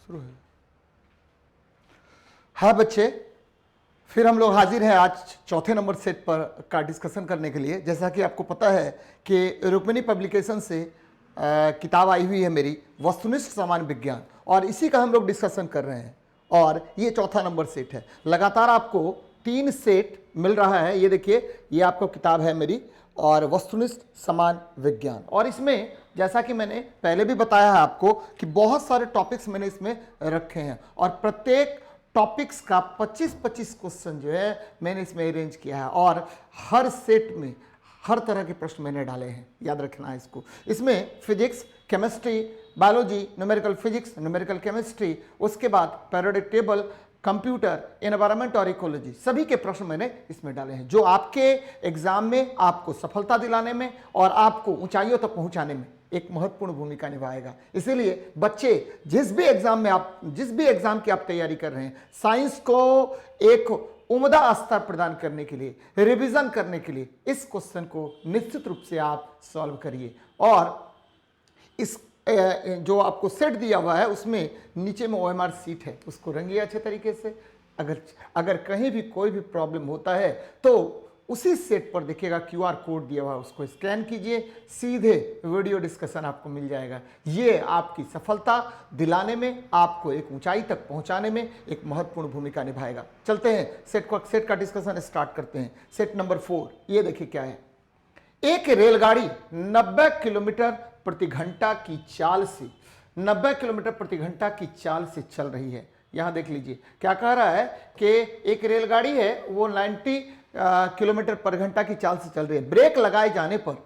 शुरू है। हाँ बच्चे, फिर हम लोग हाजिर हैं आज चौथे नंबर सेट पर का डिस्कशन करने के लिए। जैसा कि आपको पता है कि रुक्मिणी पब्लिकेशन से किताब आई हुई है मेरी, वस्तुनिष्ठ सामान्य विज्ञान, और इसी का हम लोग डिस्कशन कर रहे हैं। और ये चौथा नंबर सेट है। लगातार आपको 3 सेट मिल रहा है। ये देखिए, ये आपको किताब है मेरी, और वस्तुनिष्ठ समान विज्ञान। और इसमें जैसा कि मैंने पहले भी बताया है आपको कि बहुत सारे टॉपिक्स मैंने इसमें रखे हैं, और प्रत्येक टॉपिक्स का 25-25 क्वेश्चन जो है मैंने इसमें अरेंज किया है, और हर सेट में हर तरह के प्रश्न मैंने डाले हैं, याद रखना है इसको। इसमें physics, chemistry, biology, numerical physics, numerical chemistry, उसके बाद पीरियोडिक टेबल, कंप्यूटर, एनवायरनमेंट और इकोलॉजी, सभी के प्रश्न मैंने इसमें डाले हैं, जो आपके एग्जाम में आपको सफलता दिलाने में और आपको ऊंचाइयों तक पहुंचाने में एक महत्वपूर्ण भूमिका निभाएगा। इसीलिए बच्चे, जिस भी एग्जाम की आप तैयारी कर रहे हैं, साइंस को एक उम्दा स्तर प्रदान करने के लिए, रिवीजन करने के लिए इस क्वेश्चन को निश्चित रूप से आप सॉल्व करिए। और इस जो आपको सेट दिया हुआ है उसमें नीचे में OMR सीट है, उसको रंगिए अच्छे तरीके से। अगर कहीं भी कोई भी प्रॉब्लम होता है तो उसी सेट पर देखिएगा QR कोड दिया हुआ है, उसको स्कैन कीजिए, सीधे वीडियो डिस्कशन आपको मिल जाएगा। ये आपकी सफलता दिलाने में, आपको एक ऊंचाई तक पहुंचाने में एक महत्वपूर्ण भूमिका निभाएगा। चलते हैं सेट का डिस्कशन स्टार्ट करते हैं। सेट नंबर 4, ये देखिए क्या है। एक रेलगाड़ी 90 किलोमीटर प्रति घंटा की चाल से 90 किलोमीटर प्रति घंटा की चाल से चल रही है। यहां देख लीजिए क्या कह रहा है कि एक रेलगाड़ी है, वो 90 किलोमीटर पर घंटा की चाल से चल रही है। ब्रेक लगाए जाने पर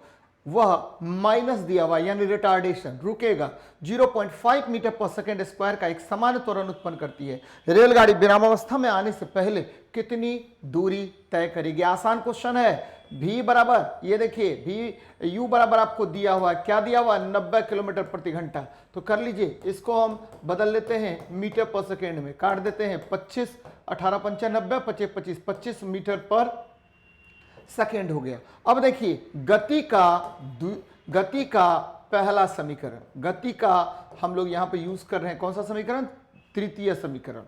वह माइनस दिया हुआ यानी रिटार्डेशन, रुकेगा। 0.5 मीटर पर सेकेंड स्क्वायर का एक समान त्वरण उत्पन्न करती है। रेलगाड़ी विरामावस्था में आने से पहले कितनी दूरी तय करेगी? आसान क्वेश्चन है। v बराबर, ये देखिए v u बराबर आपको दिया हुआ, क्या दिया हुआ? 90 किलोमीटर प्रति घंटा। तो कर लीजिए, इसको हम बदल लेते हैं मीटर पर सेकेंड में, काट देते हैं 25, 18 पंचा 90, 25 25 मीटर पर सेकेंड हो गया। अब देखिए गति का पहला समीकरण, गति का हम लोग यहां पे यूज कर रहे हैं कौन सा समीकरण? तृतीय समीकरण।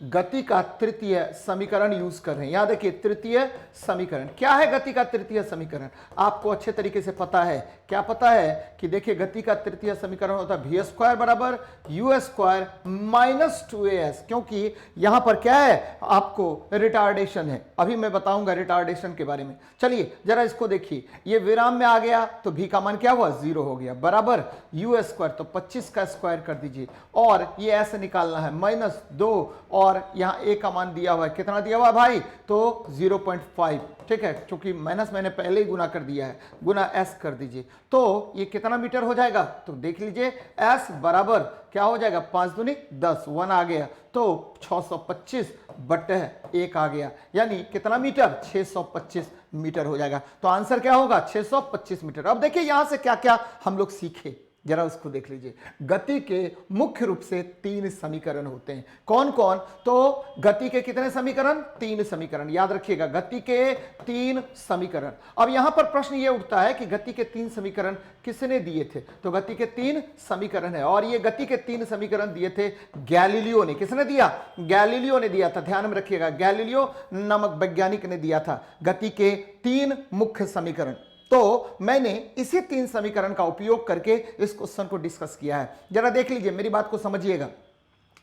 गति का तृतीय समीकरण यूज कर रहे हैं। यहां देखिए तृतीय समीकरण क्या है? गति का तृतीय समीकरण आपको अच्छे तरीके से पता है। क्या पता है कि देखिए गति का तृतीय समीकरण होता है v स्क्वायर बराबर u स्क्वायर माइनस 2as, क्योंकि यहां पर क्या है? आपको रिटार्डेशन है। अभी मैं बताऊंगा रिटार्डेशन के बारे में। चलिए जरा इसको देखिए, ये विराम में आ गया तो v का मान क्या हुआ? 0 हो गया, बराबर u स्क्वायर, तो 25 का स्क्वायर कर दीजिए, और ये ऐसे निकालना है -2, और यहां a का मान दिया हुआ है, कितना दिया हुआ भाई? तो 0.5, ठीक है, क्योंकि माइनस मैंने पहले ही गुना कर दिया है, गुना s कर दीजिए। तो ये कितना मीटर हो जाएगा? तो देख लीजिए s बराबर क्या हो जाएगा? 5 दूनी 10, 1 आ गया, तो 625 बटे 1 आ गया, यानी कितना मीटर? 625 मीटर हो जाएगा। तो आंसर क्या होगा? 625 मीटर। अब देखिए यहां से क्या क्या हम लोग सीखे, जरा उसको देख लीजिए। गति के मुख्य रूप से 3 समीकरण होते हैं। कौन कौन? तो गति के कितने समीकरण? 3 समीकरण। याद रखिएगा, गति के 3 समीकरण। अब यहां पर प्रश्न यह उठता है कि गति के 3 समीकरण किसने दिए थे? तो गति के 3 समीकरण है, और ये गति के 3 समीकरण दिए थे गैलीलियो ने। किसने दिया? गैलीलियो ने दिया था। ध्यान में रखिएगा, गैलीलियो नामक वैज्ञानिक ने दिया था गति के 3 मुख्य समीकरण। तो मैंने इसी 3 समीकरण का उपयोग करके इस क्वेश्चन को डिस्कस किया है। जरा देख लीजिए, मेरी बात को समझिएगा।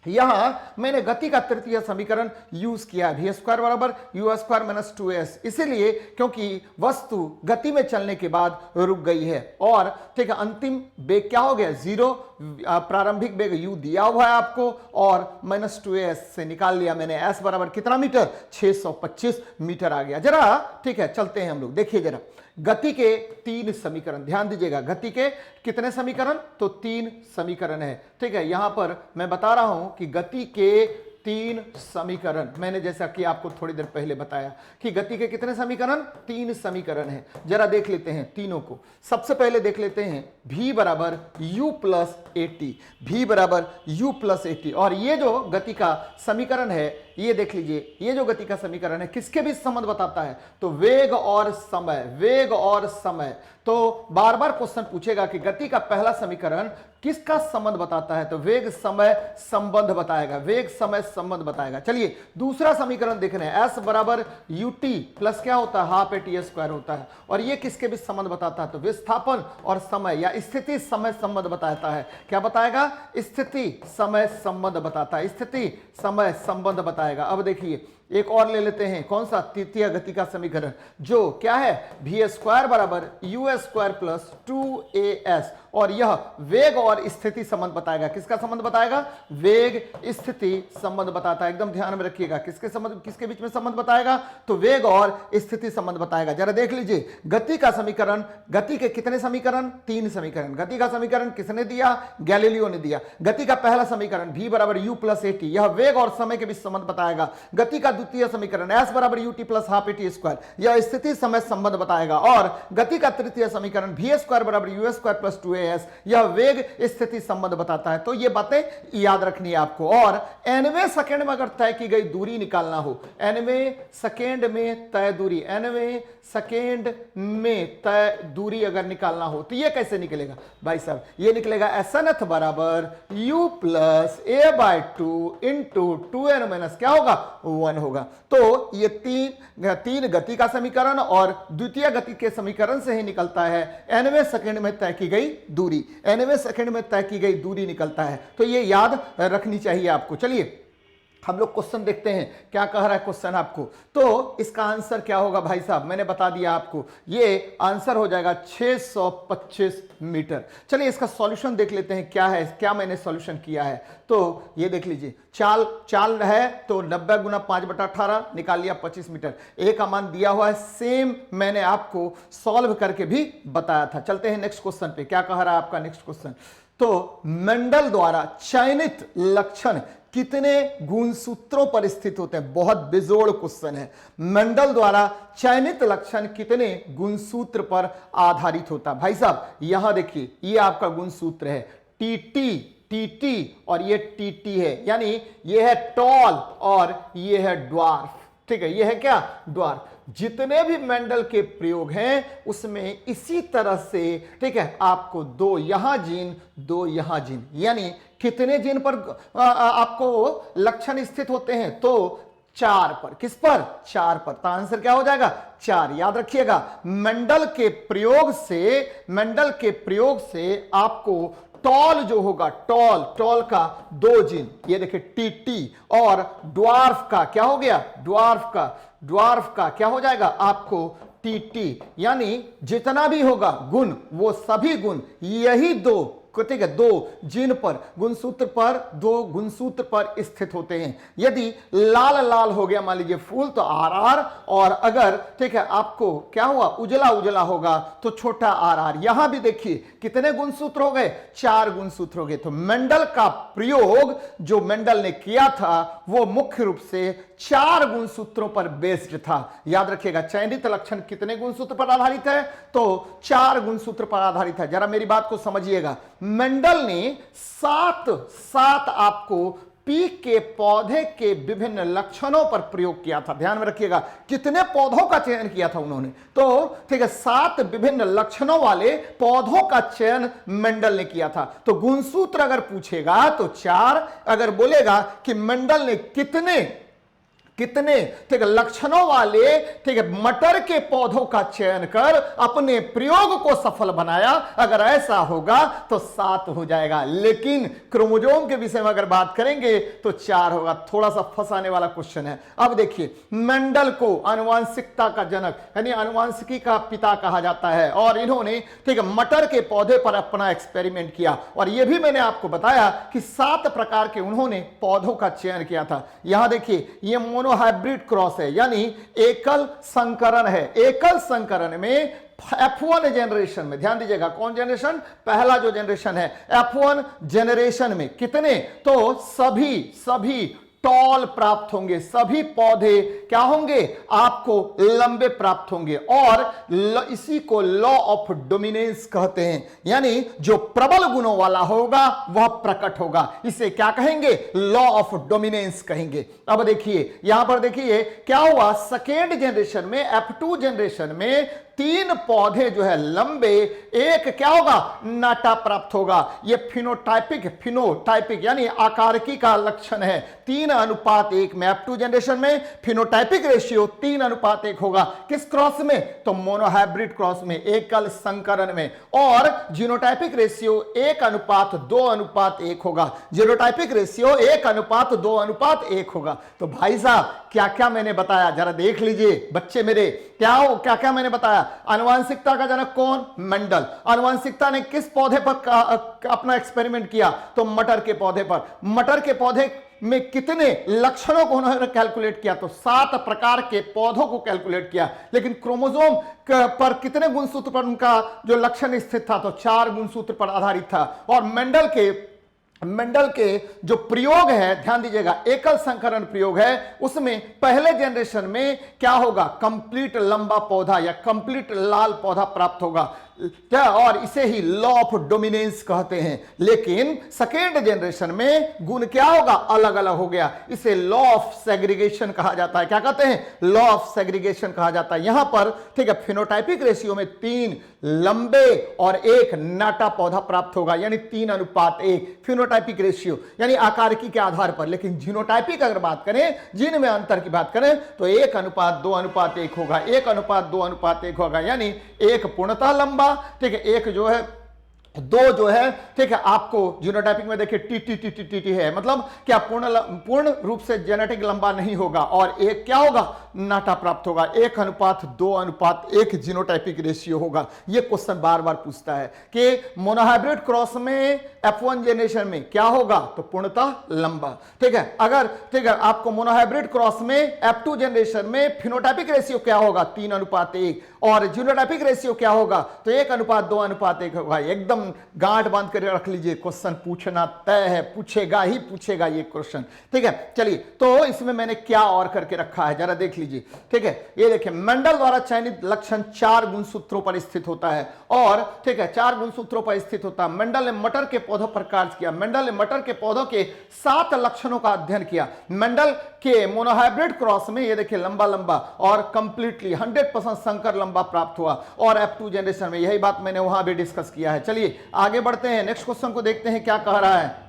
यहां मैंने गति का तृतीय समीकरण यूज किया है, v स्क्वायर बराबर u स्क्वायर माइनस 2s, इसीलिए क्योंकि वस्तु गति में चलने के बाद रुक गई है, और ठीक है, अंतिम वेग क्या हो गया? 0। प्रारंभिक वेग u दिया हुआ है आपको, और -2as से निकाल लिया मैंने, s बराबर कितना मीटर? 625 मीटर आ गया। जरा ठीक है, चलते हैं हम लोग। देखिए जरा गति के 3 समीकरण, ध्यान दीजिएगा, गति के कितने समीकरण? तो 3 समीकरण है, ठीक है। यहां पर मैं बता रहा हूं कि गति के 3 समीकरण, मैंने जैसा कि आपको थोड़ी देर पहले बताया कि गति के कितने समीकरण? 3 समीकरण है। जरा देख लेते हैं तीनों को। सबसे पहले देख लेते हैं v बराबर u प्लस 80, v बराबर u प्लस 80, और ये जो गति का समीकरण है ये देख लीजिए, ये जो गति का समीकरण है किसके बीच संबंध बताता है? तो वेग और समय, वेग और समय। तो बार बार क्वेश्चन पूछेगा कि गति का पहला समीकरण किसका संबंध बताता है? तो वेग समय संबंध बताएगा, वेग समय संबंध बताएगा। चलिए दूसरा समीकरण देख रहे हैं, s बराबर ut प्लस क्या होता है? हाफ ए टी स्क्वायर होता है। और ये किसके बीच संबंध बताता है? तो विस्थापन और समय या स्थिति समय संबंध बताता है। क्या बताएगा? स्थिति समय संबंध बताता है, स्थिति समय संबंध बताएगा। अब देखिए एक और ले लेते हैं, कौन सा? तृतीय गति का समीकरण, जो क्या है? वी स्क्वायर बराबर यू स्क्वायर प्लस 2as, और यह वेग और स्थिति संबंध बताएगा। किसका संबंध बताएगा? वेग स्थिति संबंध बताता है। एकदम ध्यान में रखिएगा, किसके संबंध, किसके बीच में संबंध बताएगा? तो वेग और स्थिति संबंध बताएगा। जरा देख लीजिए गति का समीकरण, गति के कितने समीकरण? 3 समीकरण। गति का समीकरण किसने दिया? गैलीलियो ने दिया। गति का पहला समीकरण v बराबर u प्लस at, यह वेग और समय के बीच संबंध बताएगा। गति का द्वितीय समीकरण s बराबर ut plus half at square, यह स्थिति समय संबंध बताएगा। और गति का तृतीय समीकरण v स्क्वायर बराबर u स्क्वायर प्लस 2as, यह वेग स्थिति संबंध बताता है। तो ये बातें याद रखनी है आपको। और nवें सेकंड में अगर तय की गई दूरी निकालना हो, nवें सेकंड में तय दूरी, nवें सेकंड में तय दूरी अगर निकालना हो तो ये कैसे निकलेगा भाई साहब? ये निकलेगा SNth बराबर u plus a by 2 into 2n minus क्या होगा? 1 होगा। तो ये तीन गति का समीकरण और द्वितीय गति के समीकरण से ही निकलता है nवें सेकंड में तय की गई दूरी, nवें सेकंड में तय की गई दूरी निकलता है। तो ये याद रखनी चाहिए आपको। चलिए हम लोग क्वेश्चन देखते हैं, क्या कह रहा है क्वेश्चन आपको। तो इसका आंसर क्या होगा भाई साहब? मैंने बता दिया आपको, ये आंसर हो जाएगा 625 मीटर। चलिए इसका सॉल्यूशन देख लेते हैं, क्या है, क्या मैंने सॉल्यूशन किया है। तो ये देख लीजिए, चाल है तो 90 गुना 5/18 निकाल लिया 25 मीटर। ए का मान दिया हुआ है, सेम मैंने आपको सॉल्व करके भी बताया था। चलते हैं नेक्स्ट क्वेश्चन पे, क्या कह रहा है आपका नेक्स्ट क्वेश्चन। तो मेंडल द्वारा चयनित लक्षण कितने गुणसूत्रों पर स्थित होते हैं? बहुत बेजोड़ क्वेश्चन है। मेंडल द्वारा चयनित लक्षण कितने गुणसूत्र पर आधारित होता है? भाई साहब यहां देखिए, ये आपका गुणसूत्र है टीटी और ये टीटी है, यानी ये है टॉल और ये है ड्वार्फ। ठीक है, ये है क्या? ड्वार्फ। जितने भी मेंडल के प्रयोग हैं उसमें इसी तरह से, ठीक है, आपको 2 यहां जीन 2 यहां जीन, यानी कितने जीन पर आपको लक्षण स्थित होते हैं? तो 4 पर। किस पर? 4 पर। तो आंसर क्या हो जाएगा? 4। याद रखिएगा, मेंडल के प्रयोग से आपको टॉल जो होगा, टॉल का 2 जीन, ये देखिए टीटी, और ड्वार्फ का क्या हो गया? ड्वार्फ का क्या हो जाएगा आपको? टीटी। यानी जितना भी होगा गुण, वो सभी गुण यही 2, ठीक है, 2 जीन पर, गुणसूत्र पर स्थित होते हैं। यदि लाल हो गया मान लीजिए फूल तो RR, और अगर ठीक है आपको क्या हुआ? उजला होगा तो छोटा RR। यहां भी देखिए कितने गुणसूत्र हो गए? 4 गुणसूत्र हो गए। तो मेंडल का प्रयोग जो मेंडल ने किया था वो मुख्य रूप से 4 गुणसूत्रों पर बेस्ड था। याद रखिएगा, चयनित लक्षण कितने गुणसूत्र पर आधारित है? तो 4 गुणसूत्र पर आधारित है। जरा मेरी बात को समझिएगा, मेंडल ने 7 आपको पीक के पौधे के विभिन्न लक्षणों पर प्रयोग किया था। ध्यान में रखिएगा, कितने पौधों का चयन किया था उन्होंने? तो ठीक है, 7 विभिन्न लक्षणों वाले पौधों का चयन मेंडल ने किया था। तो गुणसूत्र अगर पूछेगा तो 4, अगर बोलेगा कि मेंडल ने कितने ठीक है लक्षणों वाले, ठीक है, मटर के पौधों का चयन कर अपने प्रयोग को सफल बनाया, अगर ऐसा होगा तो 7 हो जाएगा। लेकिन क्रोमोसोम के विषय में अगर बात करेंगे तो 4 होगा। थोड़ा सा फंसाने वाला क्वेश्चन है। अब देखिए, मेंडल को आनुवांशिकता का जनक यानी आनुवांशिकी का पिता कहा जाता है, और इन्होंने ठीक है मटर के पौधे पर अपना एक्सपेरिमेंट किया, और यह भी मैंने आपको बताया कि 7 प्रकार के उन्होंने पौधों का चयन किया था। यहां देखिए, ये हाइब्रिड क्रॉस है, यानी एकल संकरण है। एकल संकरण में F1 जनरेशन में, ध्यान दीजिएगा, कौन जनरेशन? पहला जो जनरेशन है F1 जनरेशन में कितने? तो सभी टॉल प्राप्त होंगे, सभी पौधे क्या होंगे, आपको लंबे प्राप्त होंगे। और इसी को लॉ ऑफ डोमिनेंस कहते हैं, यानी जो प्रबल गुणों वाला होगा वह प्रकट होगा, इसे क्या कहेंगे, लॉ ऑफ डोमिनेंस कहेंगे। अब देखिए यहां पर देखिए क्या हुआ, सेकेंड जनरेशन में, F2 जनरेशन में 3 पौधे जो है लंबे, एक क्या होगा, नाटा प्राप्त होगा। ये फिनोटाइपिक यानी आकारिकी का लक्षण है। 3:1 में F2 जनरेशन में फिनोटाइपिक रेशियो 3:1 होगा। किस क्रॉस में, तो मोनोहाइब्रिड क्रॉस में, एकल संकरण में। और जीनोटाइपिक रेशियो 1:2:1 होगा। जीनोटाइपिक रेशियो 1:2:1 होगा। तो भाई साहब क्या क्या मैंने बताया, जरा देख लीजिए बच्चे मेरे, क्या क्या मैंने बताया। आनुवांशिकता का जनक कौन, मेंडल। आनुवांशिकता ने किस पौधे पर अपना एक्सपेरिमेंट किया, तो मटर के पौधे पर। मटर के पौधे में कितने लक्षणों को उन्होंने कैलकुलेट किया, तो 7 प्रकार के पौधों को कैलकुलेट किया। लेकिन क्रोमोसोम पर कितने गुणसूत्र पर उनका जो लक्षण स्थित था, तो 4 गुणसूत्र पर आधारित था। और मेंडल के जो प्रयोग है, ध्यान दीजिएगा, एकल संकरण प्रयोग है, उसमें पहले जनरेशन में क्या होगा, कंप्लीट लंबा पौधा या कंप्लीट लाल पौधा प्राप्त होगा, और इसे ही लॉ ऑफ डोमिनेंस कहते हैं। लेकिन सेकेंड जनरेशन में गुण क्या होगा, अलग अलग हो गया, इसे लॉ ऑफ सेग्रीगेशन कहा जाता है। क्या कहते हैं, लॉ ऑफ सेग्रीगेशन कहा जाता है। यहां पर ठीक है, फिनोटाइपिक रेशियो में 3 लंबे और 1 नाटा पौधा प्राप्त होगा, यानी 3:1 फिनोटाइपिक रेशियो, यानी आकारिकी के आधार पर। लेकिन जीनोटाइपिक अगर बात करें, जीन में अंतर की बात करें, तो 1:2:1 होगा, 1:2:1 होगा, यानी 1 पूर्णतः लंबा, ठीक है, एक जो है, 2 जो है, ठीक है, आपको जीनोटाइपिक में देखिए टी है, मतलब क्या पूर्ण रूप से जेनेटिक लंबा नहीं होगा, और एक क्या होगा, नाटा प्राप्त होगा। 1:2:1 जीनोटाइपिक रेशियो होगा। यह क्वेश्चन बार बार पूछता है कि मोनोहाइब्रिड क्रॉस में F1 जनरेशन में क्या होगा, तो पूर्णतः लंबा, ठीक है। अगर ठीक है आपको मोनोहाइब्रिड क्रॉस में F2 जनरेशन में फिनोटाइपिक रेशियो क्या होगा, 3:1, और जीनोटाइपिक रेशियो क्या होगा, तो 1:2:1 होगा। एकदम गांठ बांध कर रख लीजिए, क्वेश्चन पूछना तय है, पूछेगा ही पूछेगा ये क्वेश्चन, ठीक है। चलिए, तो इसमें मैंने क्या और करके रखा है, जरा देख लीजिए, ठीक है। ये देखिए, मेंडल द्वारा चयनित लक्षण 4 गुणसूत्रों पर स्थित होता है, और ठीक है 4 गुणसूत्रों पर स्थित होता है। मेंडल ने मटर के पौधों पर कार्य किया। मेंडल ने मटर के पौधों के 7 लक्षणों का अध्ययन किया। मेंडल के मोनोहाइब्रिड क्रॉस में ये देखिए लंबा लंबा और कंप्लीटली 100% संकर लंबा प्राप्त हुआ, और F2 जनरेशन में यही बात मैंने वहां भी डिस्कस किया है। चलिए आगे बढ़ते हैं, नेक्स्ट क्वेश्चन को देखते हैं क्या कह रहा है।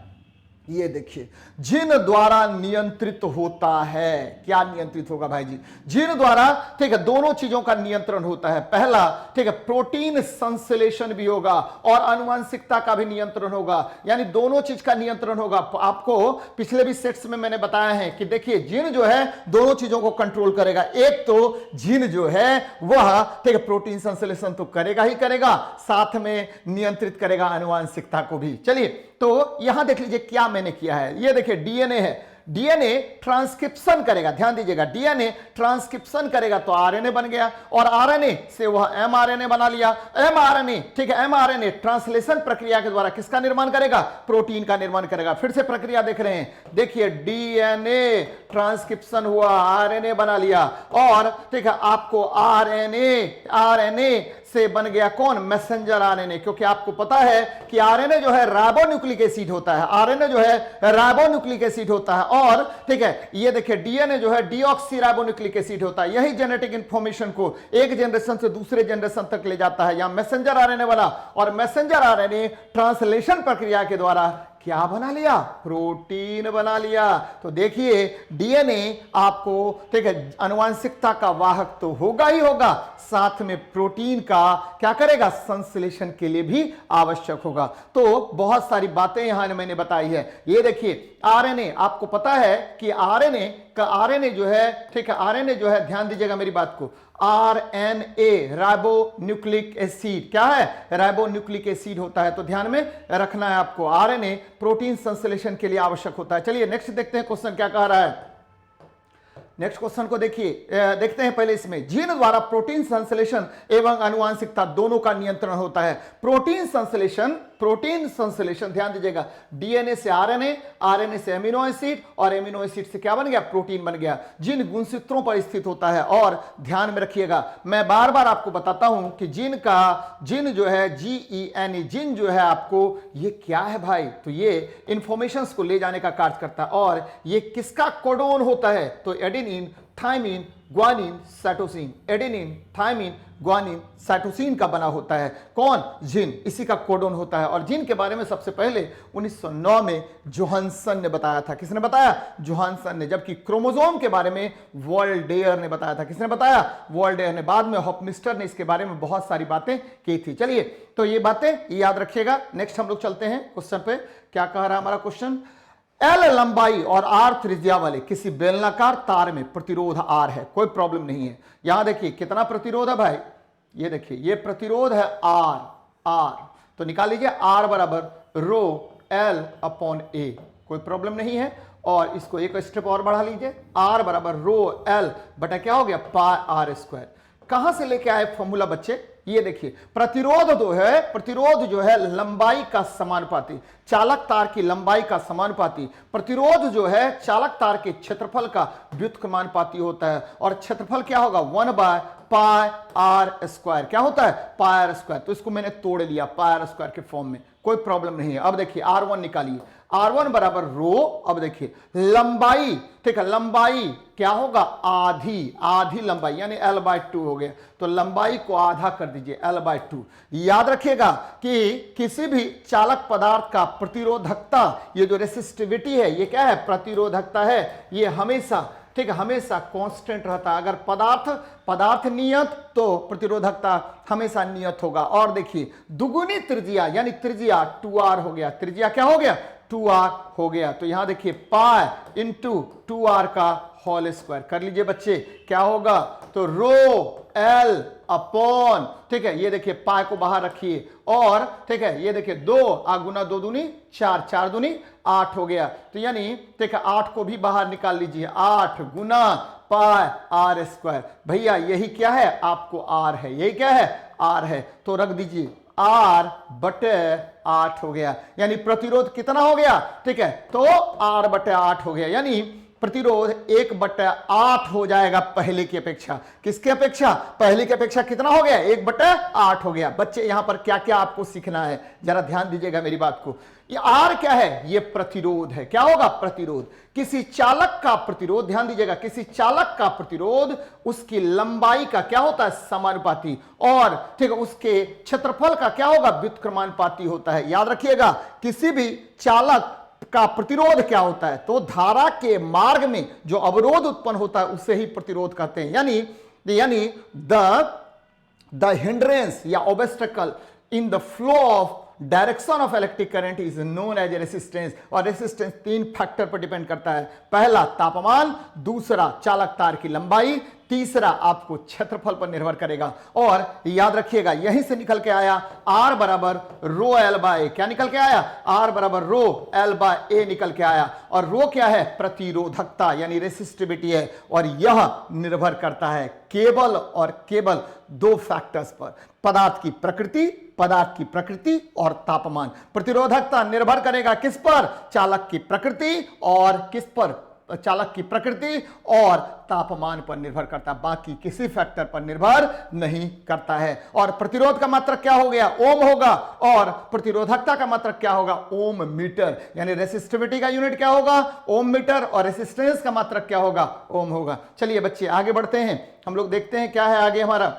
ये देखिए, जिन द्वारा नियंत्रित होता है, क्या नियंत्रित होगा भाई जी, जिन द्वारा, ठीक है, दोनों चीजों का नियंत्रण होता है। पहला, ठीक है, प्रोटीन संश्लेषण भी होगा और आनुवंशिकता का भी नियंत्रण होगा, यानी दोनों चीज का नियंत्रण होगा। आपको पिछले भी सेट्स में मैंने बताया है कि देखिए, जिन जो है दोनों चीजों को कंट्रोल करेगा। एक तो जिन जो है वह, ठीक है, प्रोटीन संश्लेषण तो करेगा ही करेगा, साथ में नियंत्रित करेगा आनुवंशिकता को भी। चलिए, तो यहां देख लीजिए क्या मैंने किया है। ये देखिए डीएनए है, डीएनए ट्रांसक्रिप्शन करेगा, ध्यान दीजिएगा, डीएनए ट्रांसक्रिप्शन करेगा तो आरएनए बन गया, और आरएनए से वह एमआरएनए बना लिया। एमआरएनए, ठीक है, एमआरएनए ट्रांसलेशन प्रक्रिया के द्वारा किसका निर्माण करेगा, प्रोटीन का निर्माण करेगा। फिर से प्रक्रिया देख रहे हैं, देखिए डीएनए ट्रांसक्रिप्शन हुआ, आरएनए बना लिया, और ठीक है आपको आरएनए से बन गया कौन, मैसेंजर आरएनए। क्योंकि आपको पता है कि आरएनए जो है राइबोन्यूक्लिक एसिड होता है, आरएनए जो है राइबोन्यूक्लिक एसिड होता है, और ठीक है ये देखिए डीएनए जो है डीऑक्सी राइबोन्यूक्लिक एसिड होता है। यही जेनेटिक इंफॉर्मेशन को एक जनरेशन से दूसरे जनरेशन तक ले जाता है, या मैसेंजर आरएनए वाला। और मैसेंजर आरएनए ट्रांसलेशन प्रक्रिया के द्वारा क्या बना लिया, प्रोटीन बना लिया। तो देखिए डीएनए आपको, ठीक है, आनुवंशिकता का वाहक तो होगा ही होगा, साथ में प्रोटीन का क्या करेगा, संश्लेषण के लिए भी आवश्यक होगा। तो बहुत सारी बातें यहां मैंने बताई है। ये देखिए आरएनए, आपको पता है कि आरएनए जो है, ठीक है, आरएनए जो है, ध्यान दीजिएगा मेरी बात को, आरएनए राइबोन्यूक्लिक एसिड क्या है, राइबोन्यूक्लिक एसिड होता है। तो ध्यान में रखना है आपको, आरएनए प्रोटीन संश्लेषण के लिए आवश्यक होता है। चलिए नेक्स्ट देखते हैं क्वेश्चन क्या कह रहा है। नेक्स्ट क्वेश्चन को देखिए, देखते हैं पहले इसमें। जीन द्वारा प्रोटीन संश्लेषण एवं आनुवांशिकता दोनों का नियंत्रण होता है। प्रोटीन संश्लेषण ध्यान दीजिएगा, डीएनए से आरएनए, आरएनए से एमिनो एसिड और एमिनो एसिड से क्या बन गया, प्रोटीन बन गया। जीन गुणसूत्रों पर स्थित होता है। और ध्यान में रखिएगा, मैं बार बार आपको बताता हूं कि जीन जो है GEN, जीन जो है आपको ये क्या है भाई, तो ये इंफॉर्मेशंस को ले जाने का कार्य करता है। और ये किसका कोडोन होता है, तो adenine, thymine, guanine, cytosine, adenine, thymine, guanine, cytosine का बना होता है। कौन, जीन, इसी का कोडोन होता है। और जीन के बारे में सबसे पहले 1909 में जोहानसन ने बताया था। किसने बताया, जोहानसन ने। जबकि क्रोमोसोम के बारे में वॉल्डेयर ने बताया था। किसने बताया, वॉल्डेयर ने। बाद में हॉफमिस्टर ने इसके बारे में बहुत सारी बातें की थी। चलिए, तो ये बातें याद रखिएगा। नेक्स्ट हम लोग चलते हैं क्वेश्चन पे। क्या कह रहा है हमारा क्वेश्चन, L लंबाई और R त्रिज्या वाले किसी बेलनाकार तार में प्रतिरोध R है, कोई प्रॉब्लम नहीं है। यहां देखिए कितना प्रतिरोध है भाई, ये देखिए ये प्रतिरोध है R। तो निकाल लीजिए R बराबर रो L अपॉन A, कोई प्रॉब्लम नहीं है। और इसको एक स्टेप और बढ़ा लीजिए, R बराबर रो L बटा क्या हो गया, पाई R स्क्वायर। कहां से लेके आए फॉर्मूला बच्चे, ये देखिए प्रतिरोध जो है लंबाई का समानुपाती, चालक तार की लंबाई का समानुपाती। प्रतिरोध जो है चालक तार के क्षेत्रफल का व्युत्क्रमानुपाती होता है। और क्षेत्रफल क्या होगा, 1 बाय पाई R स्क्वायर। क्या होता है, पाई R स्क्वायर। तो इसको मैंने तोड़ लिया पाई R स्क्वायर के फॉर्म में, कोई प्रॉब्लम नहीं है। अब देखिए R1 निकालिए, R1 बराबर रो, अब देखिए लंबाई, ठीक है, लंबाई क्या होगा, आधी लंबाई यानी L/2 हो गया। तो लंबाई को आधा कर दीजिए, L/2। याद रखिएगा कि किसी भी चालक पदार्थ का प्रतिरोधकता, ये जो रेसिस्टिविटी है, ये क्या है, प्रतिरोधकता है, ये हमेशा, ठीक है, हमेशा कांस्टेंट रहता है। अगर पदार्थ नियत, तो प्रतिरोधकता हमेशा नियत होगा। और देखिए दुगुनी त्रिज्या यानी त्रिज्या 2R हो गया, त्रिज्या क्या हो गया, 2R हो गया। तो यहां देखिए पाई इंटू 2R का होल स्क्वायर कर लीजिए बच्चे, क्या होगा, तो रो L अपॉन, ठीक है, ये देखिए पाई को बाहर रखिए। और ठीक है, ये देखिए 2 गुना 2 दूनी 4, 4 दूनी 8 हो गया। तो यानी ठीक है 8 को भी बाहर निकाल लीजिए, 8 गुना पाई R स्क्वायर। भैया यही क्या है, आपको R है, यही क्या है, R है। तो रख दीजिए R बटे 8 हो गया, यानी प्रतिरोध कितना हो गया, ठीक है, तो R बटे 8 हो गया। यानी प्रतिरोध 1/8 हो जाएगा पहले की अपेक्षा। किसके अपेक्षा, पहले की अपेक्षा कितना हो गया, 1/8 हो गया। बच्चे यहां पर क्या क्या आपको सीखना है, जरा ध्यान दीजिएगा मेरी बात को। ये R क्या है, ये प्रतिरोध है। क्या होगा, प्रतिरोध। किसी चालक का प्रतिरोध, ध्यान दीजिएगा, किसी चालक का प्रतिरोध उसकी लंबाई का क्या होता है, समानुपाती। और ठीक है, उसके क्षेत्रफल का क्या होगा, व्युत्क्रमानुपाती होता है। याद रखिएगा, किसी भी चालक का प्रतिरोध क्या होता है, तो धारा के मार्ग में जो अवरोध उत्पन्न होता है उसे ही प्रतिरोध कहते हैं। यानी द हिंड्रेंस या obstacle in the flow of direction of electric current is known as a resistance. और रेसिस्टेंस 3 फैक्टर पर डिपेंड करता है। पहला तापमान, दूसरा चालक तार की लंबाई, तीसरा आपको क्षेत्रफल पर निर्भर करेगा। और याद रखिएगा यहीं से निकल के आया R बराबर रो L बाय, क्या निकल के आया, R बराबर रो L बाय A निकल के आया। और रो क्या है, प्रतिरोधकता यानी रेसिस्टिविटी है। और यह निर्भर करता है केवल 2 फैक्टर्स पर, पदार्थ की प्रकृति और तापमान। प्रतिरोधकता निर्भर करेगा किस पर, चालक की प्रकृति, और किस पर, चालक की प्रकृति और तापमान पर निर्भर करता है, बाकी किसी फैक्टर पर निर्भर नहीं करता है। और प्रतिरोध का मात्रक क्या हो गया, ओम होगा। और प्रतिरोधकता का मात्रक क्या होगा, ओम मीटर। यानी रेसिस्टिविटी का यूनिट क्या होगा, ओम मीटर, और रेसिस्टेंस का मात्रक क्या होगा, ओम होगा। चलिए बच्चे आगे बढ़ते हैं, हम लोग देखते हैं क्या है आगे हमारा।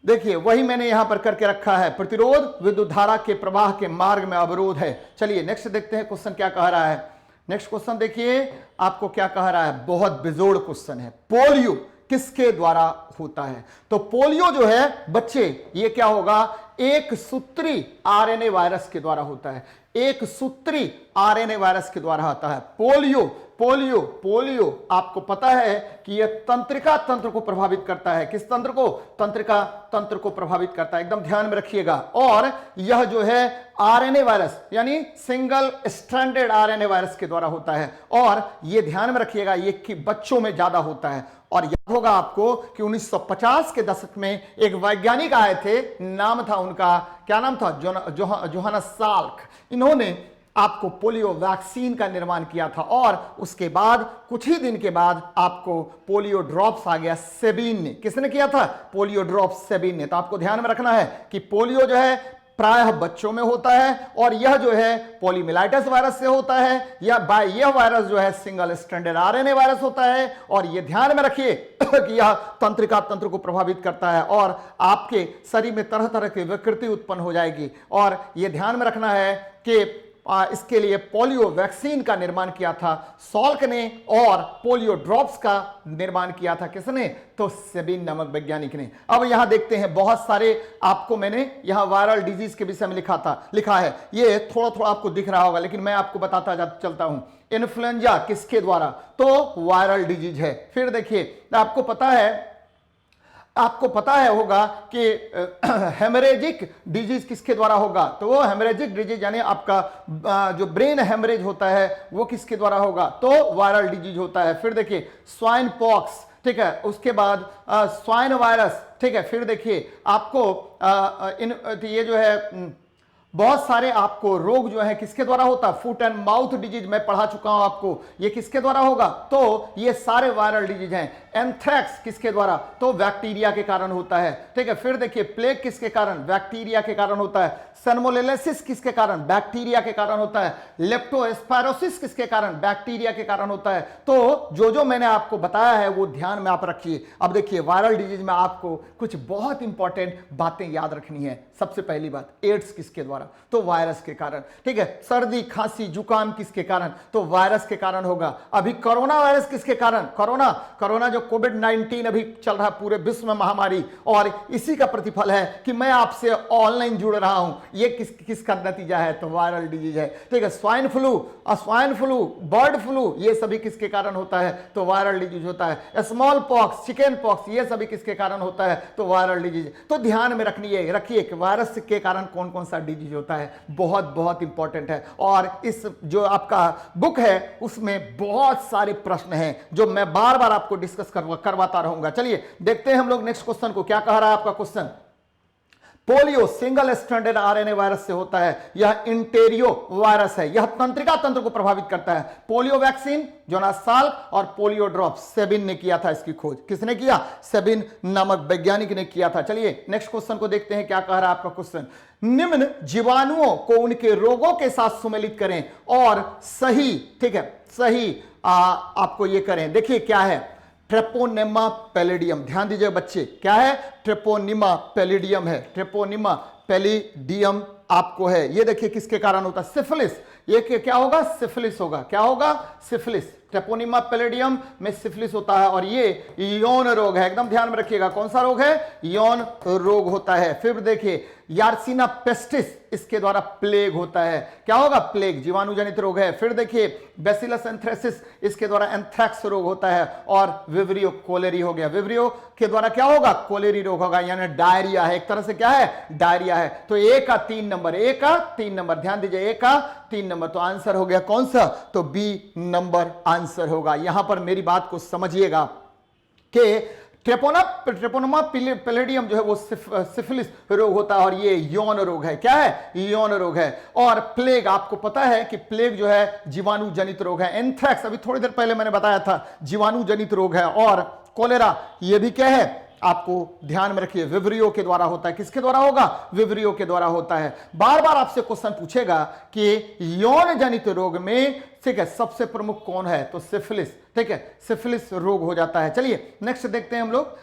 देखिए वही मैंने यहां पर करके रखा है, प्रतिरोध विद्युत धारा के प्रवाह के मार्ग में अवरोध है। चलिए नेक्स्ट देखते हैं क्वेश्चन क्या कह रहा है। नेक्स्ट क्वेश्चन देखिए आपको क्या कह रहा है, बहुत बेजोड़ क्वेश्चन है। पोलियो किसके द्वारा होता है, तो पोलियो जो है बच्चे ये क्या होगा, एक सूत्री आरएनए वायरस के द्वारा होता है, एक सूत्री आरएनए वायरस के द्वारा होता है। पोलियो पोलियो पोलियो आपको पता है कि यह तंत्रिका तंत्र को प्रभावित करता है। किस तंत्र को? तंत्रिका तंत्र को प्रभावित करता है, एकदम ध्यान में रखिएगा। और यह जो है आरएनए वायरस यानी सिंगल स्ट्रैंडेड आरएनए वायरस के द्वारा होता है। और यह ध्यान में रखिएगा, ये कि बच्चों में ज्यादा होता है। और याद होगा आपको कि 1950 के दशक में एक वैज्ञानिक आए थे, नाम था उनका, क्या नाम था? Johannes Salk. इन्होंने आपको पोलियो वैक्सीन का निर्माण किया था। और उसके बाद कुछ ही दिन के बाद आपको पोलियो ड्रॉप्स आ गया, सेबीन ने। किसने किया था? पोलियो ड्रॉप्स, सेबीन ने। तो आपको ध्यान में रखना है कि पोलियो जो है प्रायः बच्चों में होता है, और यह जो है पॉलीमिलाइटिस वायरस से होता है। यह वायरस जो है सिंगल स्ट्रैंडेड आरएनए वायरस होता है। और यह ध्यान में रखिए कि यह तंत्रिका तंत्र को प्रभावित करता है और आपके शरीर में तरह तरह की विकृति उत्पन्न हो जाएगी। और यह ध्यान में रखना है कि इसके लिए पोलियो वैक्सीन का निर्माण किया था सॉल्क ने, और पोलियो ड्रॉप्स का निर्माण किया था किसने? तो सेबीन नामक वैज्ञानिक ने। अब यहां देखते हैं, बहुत सारे आपको मैंने यहां वायरल डिजीज के विषय में लिखा है। ये थोड़ा थोड़ा आपको दिख रहा होगा, लेकिन मैं आपको बताता चलता हूं। इन्फ्लुएंजा किसके द्वारा? तो वायरल डिजीज है। फिर देखिए, आपको पता है होगा कि हेमरेजिक डिजीज किसके द्वारा होगा? तो वो हेमरेजिक डिजीज यानी आपका जो ब्रेन हेमरेज होता है वो किसके द्वारा होगा? तो वायरल डिजीज होता है। फिर देखिए स्वाइन पॉक्स, ठीक है, उसके बाद स्वाइन वायरस, ठीक है। फिर देखिए आपको ये जो है बहुत सारे आपको रोग जो है किसके द्वारा होता है? फुट एंड माउथ डिजीज मैं पढ़ा चुका हूं आपको, ये किसके द्वारा होगा? तो ये सारे वायरल डिजीज हैं। एंथ्रैक्स किसके द्वारा? तो बैक्टीरिया के कारण होता है, ठीक है। फिर देखिए प्लेग किसके कारण? बैक्टीरिया के कारण होता है। सैल्मोनेलासिस किसके कारण? बैक्टीरिया के कारण होता है। लेप्टोस्पायरोसिस किसके कारण? बैक्टीरिया के कारण होता है। तो जो मैंने आपको बताया है वो ध्यान में आप रखिए। अब देखिए वायरल डिजीज में आपको कुछ बहुत इंपॉर्टेंट बातें याद रखनी है। सबसे पहली बात, एड्स किसके द्वारा? तो वायरस के कारण, ठीक है। सर्दी खांसी जुकाम किसके कारण? तो वायरस के कारण होगा। अभी कोरोना वायरस किसके कारण? कोरोना जो कोविड-19 अभी चल रहा पूरे विश्व में महामारी, और इसी का प्रतिफल है कि मैं आपसे ऑनलाइन जुड़ रहा हूं। ये किसका नतीजा है? तो वायरल डिजीज है, ठीक है। स्वाइन फ्लू, बर्ड फ्लू, ये सभी किसके कारण होता है? तो वायरल डिजीज होता है। स्मॉल पॉक्स, चिकन पॉक्स, ये सभी किसके कारण होता है? तो वायरल डिजीज। तो ध्यान में रखिए कि वायरस के कारण कौन कौन सा डिजीज होता है, बहुत बहुत इंपॉर्टेंट है। और इस जो आपका बुक है उसमें बहुत सारे प्रश्न हैं जो मैं बार बार आपको डिस्कस करवाता रहूंगा। चलिए देखते हैं हम लोग नेक्स्ट क्वेश्चन को। क्या कह रहा है आपका question? Polio single stranded RNA virus से होता है। यह इंटेरियो वायरस है, यह तंत्रिका तंत्र को प्रभावित करता है। पोलियो वैक्सीन जोनास साल्क और पोलियो ड्रॉप्स सेबिन ने किया था। इसकी खोज किसने किया? सेबिन नामक वैज्ञानिक ने किया था। चलिए नेक्स्ट क्वेश्चन को देखते हैं, क्या कह रहा है आपका क्वेश्चन। निम्न जीवाणुओं को उनके रोगों के साथ सुमेलित करें और सही, ठीक है, सही आपको ये करें। देखिए क्या है, ट्रेपोनेमा पैलिडियम। ध्यान दीजिए बच्चे, क्या है? ट्रेपोनिमा पैलिडियम है। ट्रेपोनिमा पैलिडियम आपको है। ये देखिए किसके कारण होता है? सिफिलिस। ये क्या होगा? सिफिलिस होगा। क्या होगा? सिफिलिस। ट्रेपोनिमा पैलिडियम में सिफिलिस होता है और ये यौन रोग है। एकदम ध्यान में रखिएगा, कौन सा रोग है? यौन रोग होता है। फिर देखिए यार्सिना पेस्टिस, इसके द्वारा प्लेग होता है। क्या होगा? प्लेग, जीवाणु जनित रोग है। फिर देखिए बैसिलस एंथ्रेसिस, इसके द्वारा एंथ्रैक्स रोग होता है। और विब्रियो कोलेरी हो गया। विब्रियो के द्वारा क्या होगा? कोलेरी रोग होगा, यानी डायरिया है। एक तरह से क्या है? डायरिया है। तो ए का 3 नंबर, ए का 3 नंबर, ध्यान दीजिए, ए का 3 नंबर। तो आंसर हो गया कौन सा? तो बी नंबर आंसर होगा। यहां पर मेरी बात को समझिएगा कि ट्रेपोनेमा पैलिडियम जो है वो सिफिलिस रोग होता है और ये यौन रोग है। क्या है? यौन रोग है। और प्लेग, आपको पता है कि प्लेग जो है जीवाणु जनित रोग है। एंथ्रैक्स अभी थोड़ी देर पहले मैंने बताया था, जीवाणु जनित रोग है। और कोलेरा ये भी क्या है? आपको ध्यान में रखिए, विब्रियो के द्वारा होता है। किसके द्वारा होगा? विब्रियो के द्वारा होता है। बार बार आपसे क्वेश्चन पूछेगा कि यौन जनित रोग में, ठीक है, सबसे प्रमुख कौन है? तो सिफिलिस, ठीक है, सिफिलिस रोग हो जाता है। चलिए नेक्स्ट देखते हैं हम लोग।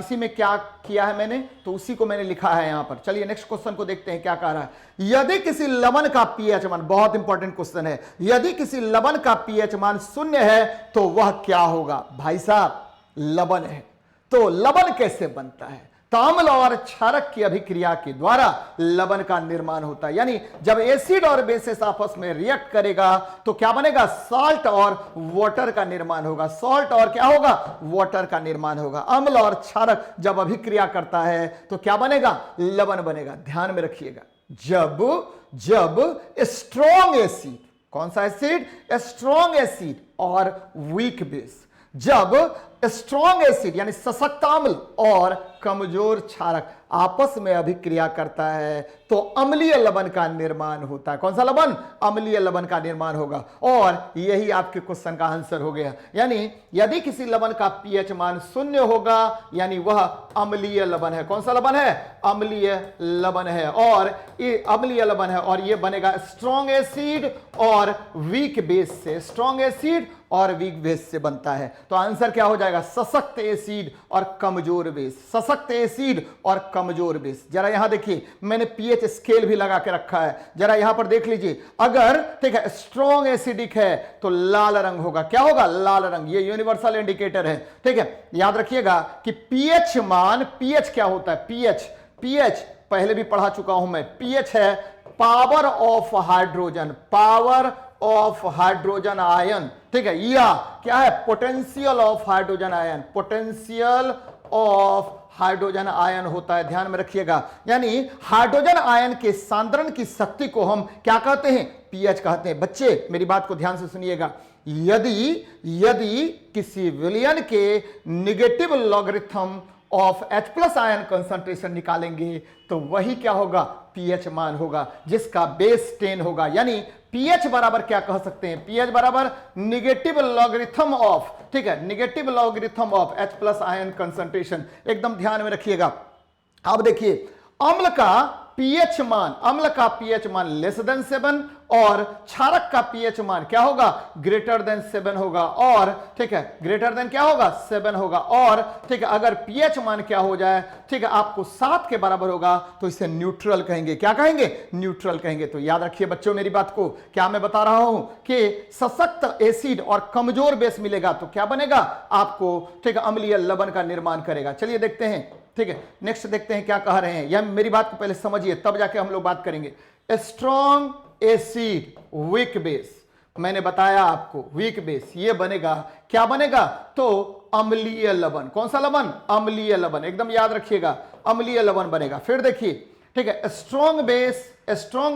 इसी में क्या किया है मैंने, तो उसी को मैंने लिखा है यहां पर। चलिए नेक्स्ट क्वेश्चन को देखते हैं क्या कह रहा है। यदि किसी लवण का पीएच मान, बहुत इंपॉर्टेंट क्वेश्चन है, यदि किसी लवण का पीएच मान 0 है तो वह क्या होगा? भाई साहब लवण है, तो लवण कैसे बनता है? तो अम्ल और क्षारक की अभिक्रिया के द्वारा लवण का निर्माण होता है। यानी जब एसिड और बेसिस आपस में रिएक्ट करेगा तो क्या बनेगा, सॉल्ट और वाटर का निर्माण होगा। सॉल्ट और क्या होगा, वाटर का निर्माण होगा। अम्ल और क्षारक जब अभिक्रिया करता है तो क्या बनेगा, लवण बनेगा। ध्यान में रखिएगा, जब स्ट्रॉन्ग एसिड, कौन सा एसिड, स्ट्रॉन्ग एसिड और वीक बेस, जब स्ट्रॉन्ग एसिड यानी सशक्त अम्ल और कमजोर क्षारक आपस में अभिक्रिया करता है तो अम्लीय लवण का निर्माण होता है। कौन सा लवण, अम्लीय लवण का निर्माण होगा। और यही आपके क्वेश्चन का आंसर हो गया। यानी यदि किसी लवण का पीएच मान 0 होगा यानी वह अम्लीय लवण है। कौन सा लवण है, अम्लीय लवण है। और ये अम्लीय लवण है और ये बनेगा स्ट्रॉन्ग एसिड और वीक बेस से, स्ट्रॉन्ग एसिड और वीक बेस से बनता है। तो आंसर क्या हो जाएगा, सशक्त एसिड और कमजोर बेस, सशक्त एसिड और कमजोर बेस। जरा यहां देखिए, मैंने पीएच स्केल भी लगा के रखा है, जरा यहां पर देख लीजिए। अगर ठीक है स्ट्रॉन्ग एसिडिक है तो लाल रंग होगा, क्या होगा, लाल रंग। ये यूनिवर्सल इंडिकेटर है, ठीक है। याद रखिएगा कि पीएच मान, पीएच क्या होता है, पीएच पहले भी पढ़ा चुका हूं मैं। पीएच है power of hydrogen, power of hydrogen ion, ठीक है। या क्या है, potential of hydrogen ion, potential of hydrogen ion होता है। ध्यान में रखिएगा, यानी हाइड्रोजन आयन के सांद्रण की शक्ति को हम क्या कहते हैं, पीएच कहते हैं। बच्चे मेरी बात को ध्यान से सुनिएगा, यदि किसी विलयन के negative logarithm of H+ ion concentration निकालेंगे तो वही क्या होगा, पीएच मान होगा, जिसका बेस 10 होगा। यानी पीएच बराबर क्या कह सकते हैं, पीएच बराबर निगेटिव लॉगरिथम ऑफ, ठीक है, negative logarithm of H+ ion concentration. एकदम ध्यान में रखिएगा। अब देखिए अम्ल का पीएच मान लेस देन 7 और क्षारक का पीएच मान क्या होगा, ग्रेटर देन 7 होगा। और ठीक है, ग्रेटर देन क्या होगा, 7 होगा। और ठीक है, अगर पीएच मान क्या हो जाए, ठीक है, आपको 7 के बराबर होगा तो इसे न्यूट्रल कहेंगे। क्या कहेंगे, न्यूट्रल कहेंगे। तो याद रखिए बच्चों मेरी बात को, क्या मैं बता रहा हूं कि सशक्त एसिड और कमजोर बेस मिलेगा तो क्या बनेगा आपको, ठीक है, अम्लीय लवण का निर्माण करेगा। चलिए देखते हैं, ठीक है, नेक्स्ट देखते हैं क्या कह रहे हैं। यह मेरी बात को पहले समझिए तब जाके हम लोग बात करेंगे। स्ट्रॉन्ग एसिड वीक बेस, मैंने बताया आपको वीक बेस ये बनेगा, क्या बनेगा, तो अम्लीय लवण। कौन सा लवण, अम्लीय लवण। एकदम याद रखिएगा, अम्लीय लवण बनेगा। फिर देखिए, ठीक है, स्ट्रॉन्ग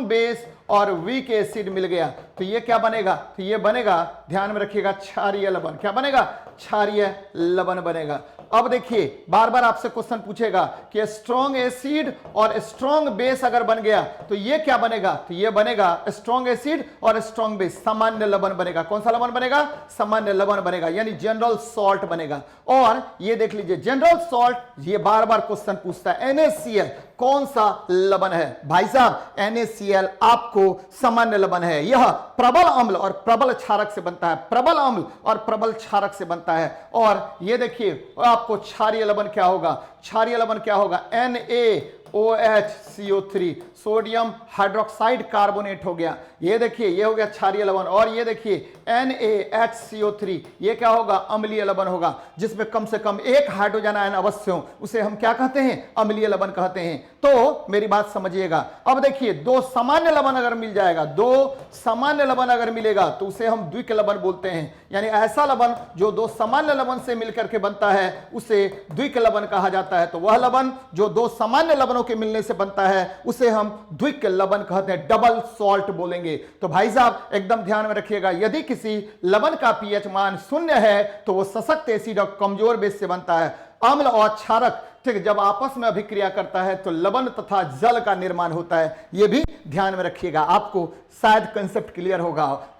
बेस और वीक एसिड मिल गया तो ये क्या बनेगा, तो ये बनेगा, ध्यान में रखिएगा, क्षारीय लवण। क्या बनेगा, क्षारीय लवण बनेगा। अब देखिए बार बार आपसे क्वेश्चन पूछेगा कि स्ट्रॉन्ग एसिड और स्ट्रॉन्ग बेस अगर बन गया तो ये क्या बनेगा, तो ये बनेगा स्ट्रॉन्ग एसिड और स्ट्रॉन्ग बेस, सामान्य लवण बनेगा। कौन सा लवण बनेगा, सामान्य लवण बनेगा, यानी जनरल सॉल्ट बनेगा। और ये देख लीजिए जनरल सॉल्ट, ये बार बार क्वेश्चन पूछता है NaCl कौन सा लवण है, भाई साहब NaCl आपको सामान्य लवण है। यह प्रबल अम्ल और प्रबल क्षारक से बनता है, प्रबल अम्ल और प्रबल क्षारक से बनता है। और ये देखिए आपको क्षारीय लवण क्या होगा, क्षारीय लवण क्या होगा, NaOH CO3, sodium hydroxide carbonate हो गया। ये देखिए ये हो गया क्षारीय लवण। और ये देखिए NaHCO3, ये क्या होगा, अम्लीय लवण होगा, जिसमें कम से कम एक हाइड्रोजन आयन अवश्य हो, उसे हम क्या कहते हैं, अम्लीय लवण कहते हैं। तो मेरी बात समझिएगा। अब देखिए दो सामान्य लवण अगर मिल जाएगा, दो सामान्य लवण अगर मिलेगा तो उसे हम द्विक लवण बोलते हैं। यानी ऐसा लवण जो दो सामान्य लवण से मिलकर के बनता है उसे द्विक लवण कहा जाता है। तो वह लवण जो दो सामान्य लवणों के मिलने से बनता है उसे हम द्विक लवण कहते हैं, डबल सॉल्ट बोलेंगे। तो भाई साहब एकदम ध्यान में रखिएगा, यदि किसी लवण का पीएच मान 0 है तो वो सशक्त एसिड और कमजोर बेस से बनता है। अम्ल और क्षारक ठीक जब आपस में अभिक्रिया करता है तो लवण तथा जल का निर्माण होता है। यह भी ध्यान में रखिएगा, आपको शायद कंसेप्ट क्लियर हो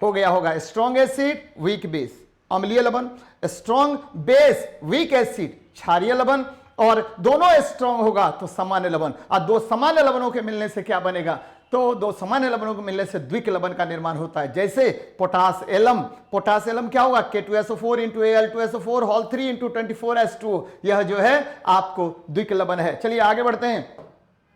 गया होगा। स्ट्रॉन्ग एसिड वीक बेस अम्लीय लवण, स्ट्रॉन्ग बेस वीक एसिड क्षारीय लवण, और दोनों स्ट्रॉन्ग होगा तो सामान्य लवण। और दो सामान्य लवणों के मिलने से क्या बनेगा, तो दो सामान्य लवणों के मिलने से द्विक लवण का निर्माण होता है। जैसे पोटास एलम, पोटास एलम क्या होगा, K2SO4 × Al2SO4 होल 3 × 24H2O, यह जो है आपको द्विक लवण है। चलिए आगे बढ़ते हैं,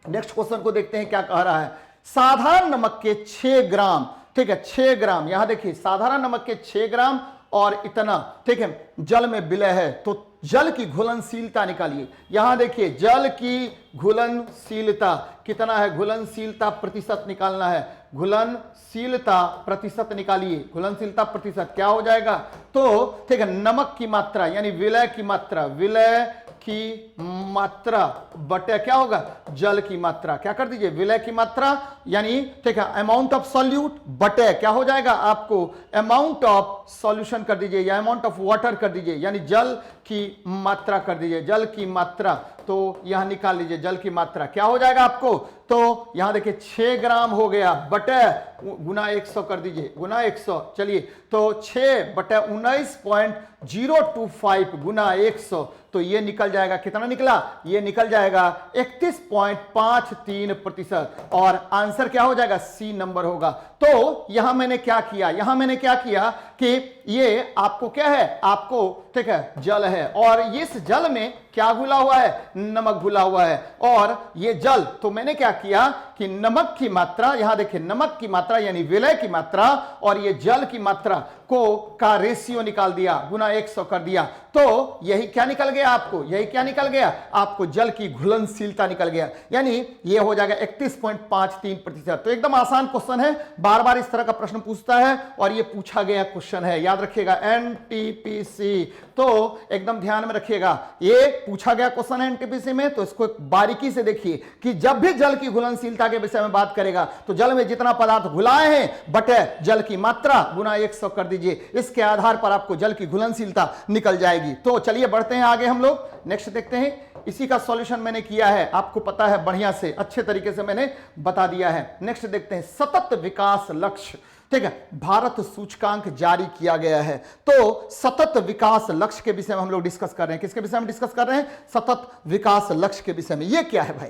नेक्स्ट क्वेश्चन को देखते हैं क्या कह रहा है। साधारण नमक के 6 ग्राम, ठीक है 6 ग्राम, यहां देखिए साधारण नमक के 6 ग्राम और इतना, ठीक है। जल में विलय है तो जल की घुलनशीलता निकालिए। यहां देखिए जल की घुलनशीलता कितना है, घुलनशीलता प्रतिशत निकालना है, घुलनशीलता प्रतिशत निकालिए। घुलनशीलता प्रतिशत क्या हो जाएगा, तो ठीक है, नमक की मात्रा यानी विलय की मात्रा, विलय की मात्रा बटे क्या होगा, जल की मात्रा। क्या कर दीजिए, विलय की मात्रा यानी ठीक है अमाउंट ऑफ सॉल्यूट बटे क्या हो जाएगा आपको, अमाउंट ऑफ सॉल्यूशन कर दीजिए या अमाउंट ऑफ वाटर कर दीजिए, यानी जल की मात्रा कर दीजिए, जल की मात्रा। तो यहां निकाल लीजिए जल की मात्रा क्या हो जाएगा आपको, तो यहां देखिए 6 ग्राम हो गया बटे गुना 100 कर दीजिए, गुना 100। चलिए तो 6 बटे 19.025 गुना 100, तो ये निकल जाएगा, कितना निकला, ये निकल जाएगा 31.53%। और आंसर क्या हो जाएगा, सी नंबर होगा। तो यहां मैंने क्या किया, यहां मैंने क्या किया कि ये आपको क्या है, आपको ठीक है जल है, और इस जल में क्या घुला हुआ है, नमक घुला हुआ है। और ये जल, तो मैंने क्या किया कि नमक की मात्रा, यहां देखिए नमक की मात्रा यानी विलय की मात्रा और ये जल की मात्रा को का रेशियो निकाल दिया, गुना 100 कर दिया। तो यही क्या निकल गया आपको, यही क्या निकल गया आपको, जल की घुलनशीलता निकल गया, यानी ये हो जाएगा 31.53%। तो एकदम आसान क्वेश्चन है, बार बार इस तरह का प्रश्न पूछता है और ये पूछा गया क्वेश्चन है, याद रखिएगा एनटीपीसी। तो एकदम ध्यान में रखिएगा, ये पूछा गया क्वेश्चन है एनटीपीसी में, तो इसको बारीकी से देखिए कि जब भी जल की घुलनशीलता के विषय में बात करेगा तो जल में जितना पदार्थ घुलाए हैं बटे जल की मात्रा गुना 100 कर दीजिए, इसके आधार पर आपको जल की घुलनशीलता निकल जाएगी। तो चलिए बढ़ते हैं आगे, हम लोग नेक्स्ट देखते हैं। इसी का सॉल्यूशन मैंने किया है, आपको पता है बढ़िया से, अच्छे तरीके से मैंने बता दिया है। नेक्स्ट देखते हैं, सतत विकास लक्ष्य, ठीक है, भारत सूचकांक जारी किया गया है। तो सतत विकास लक्ष्य के विषय में हम लोग डिस्कस कर रहे हैं, किसके विषय में डिस्कस कर रहे हैं, सतत विकास लक्ष्य के विषय में। ये क्या है भाई,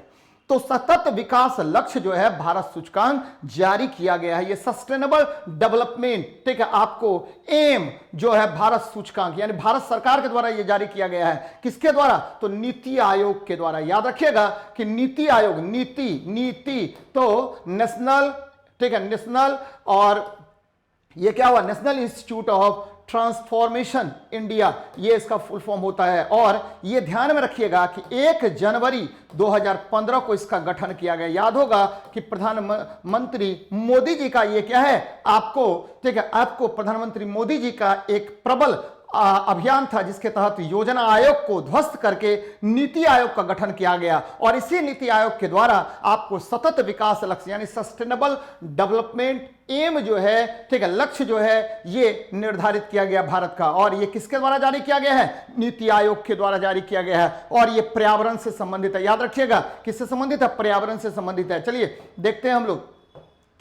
तो सतत विकास लक्ष्य जो है भारत सूचकांक जारी किया गया है, ये सस्टेनेबल डेवलपमेंट, ठीक है, आपको एम जो है भारत सूचकांक यानी भारत सरकार के द्वारा ये जारी किया गया है। किसके द्वारा, तो नीति आयोग के द्वारा। याद रखिएगा कि नीति आयोग, नीति तो नेशनल, ठीक है, नेशनल, और ये क्या हुआ, national institute of transformation India, ये इसका फुल फॉर्म होता है। और ये ध्यान में रखिएगा कि 1 जनवरी 2015 को इसका गठन किया गया। याद होगा कि प्रधानमंत्री मोदी जी का ये क्या है आपको, ठीक है, आपको प्रधानमंत्री मोदी जी का एक प्रबल अभियान था जिसके तहत योजना आयोग को ध्वस्त करके नीति आयोग का गठन किया गया। और इसी नीति आयोग के द्वारा आपको सतत विकास लक्ष्य यानी सस्टेनेबल डेवलपमेंट एम जो है, ठीक है, लक्ष्य जो है ये निर्धारित किया गया भारत का। और ये किसके द्वारा जारी किया गया है, नीति आयोग के द्वारा जारी किया गया है। और ये पर्यावरण से संबंधित है, याद रखिएगा किससे संबंधित है, पर्यावरण से संबंधित है। चलिए देखते हैं हम लोग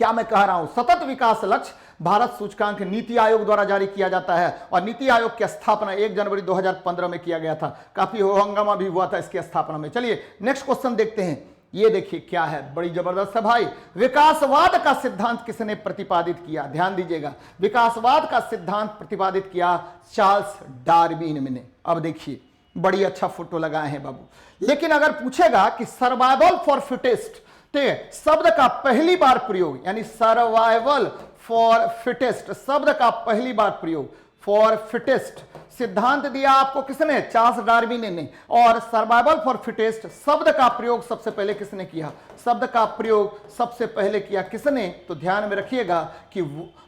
क्या मैं कह रहा हूं। सतत विकास लक्ष्य भारत सूचकांक नीति आयोग द्वारा जारी किया जाता है और नीति आयोग की स्थापना 1 जनवरी 2015 में किया गया था। काफी हंगामा भी हुआ था इसकी स्थापना में। चलिए नेक्स्ट क्वेश्चन देखते हैं। ये देखिए क्या है, बड़ी जबरदस्त है भाई। विकासवाद का सिद्धांत किसने प्रतिपादित किया, ध्यान दीजिएगा, विकासवाद का सिद्धांत प्रतिपादित किया चार्ल्स डार्विन ने। अब देखिए बड़ी अच्छा फोटो लगाए हैं बाबू। लेकिन अगर पूछेगा कि सर्वाइवल फॉर फिटेस्ट, ठीक है, शब्द का पहली बार प्रयोग यानी सर्वाइवल फॉर फिटेस्ट शब्द का पहली बार प्रयोग, फॉर फिटेस्ट सिद्धांत दिया आपको किसने, चार्ल्स डार्विन ने। और सर्वाइवल फॉर फिटेस्ट शब्द का प्रयोग सबसे पहले किसने किया, शब्द का प्रयोग सबसे पहले किया किसने, तो ध्यान में रखिएगा कि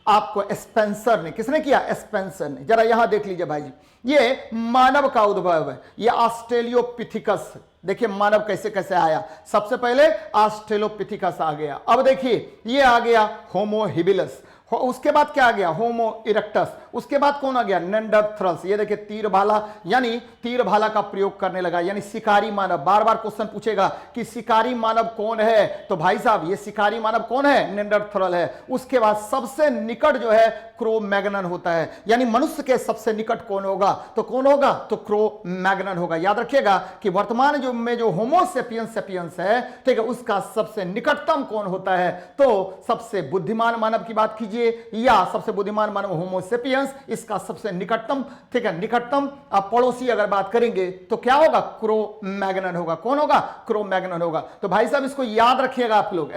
आपको स्पेंसर ने, किसने किया, स्पेंसर ने। जरा यहां देख लीजिए भाई जी, ये मानव का उद्भव है, ये ऑस्ट्रेलियोपिथिकस, देखिए मानव कैसे कैसे आया। सबसे पहले ऑस्ट्रेलोपिथिकस आ गया, अब देखिए ये आ गया होमो हिबिलस, उसके बाद क्या आ गया, होमो इरेक्टस, उसके बाद कौन आ गया, नेंडरथ्रल्स। ये देखिए तीर भाला यानी तीर भाला का प्रयोग करने लगा, यानी शिकारी मानव। बार बार क्वेश्चन पूछेगा कि शिकारी मानव कौन है, तो भाई साहब ये शिकारी मानव कौन है, नेंडरथ्रल है। उसके बाद सबसे निकट जो है क्रो मैग्नन होता है, यानी मनुष्य के सबसे निकट कौन होगा, तो कौन होगा, तो क्रो मैग्नन होगा। याद रखिएगा कि वर्तमान जो में जो होमो सेपियंस है, ठीक है, उसका सबसे निकटतम कौन होता है, तो सबसे बुद्धिमान मानव की बात कीजिए लीजिए, या सबसे बुद्धिमान मानव होमो सेपियंस, इसका सबसे निकटतम, ठीक है, निकटतम पड़ोसी अगर बात करेंगे तो क्या होगा, क्रो मैग्नन होगा। कौन होगा, क्रो मैग्नन होगा। तो भाई साहब इसको याद रखिएगा आप लोग,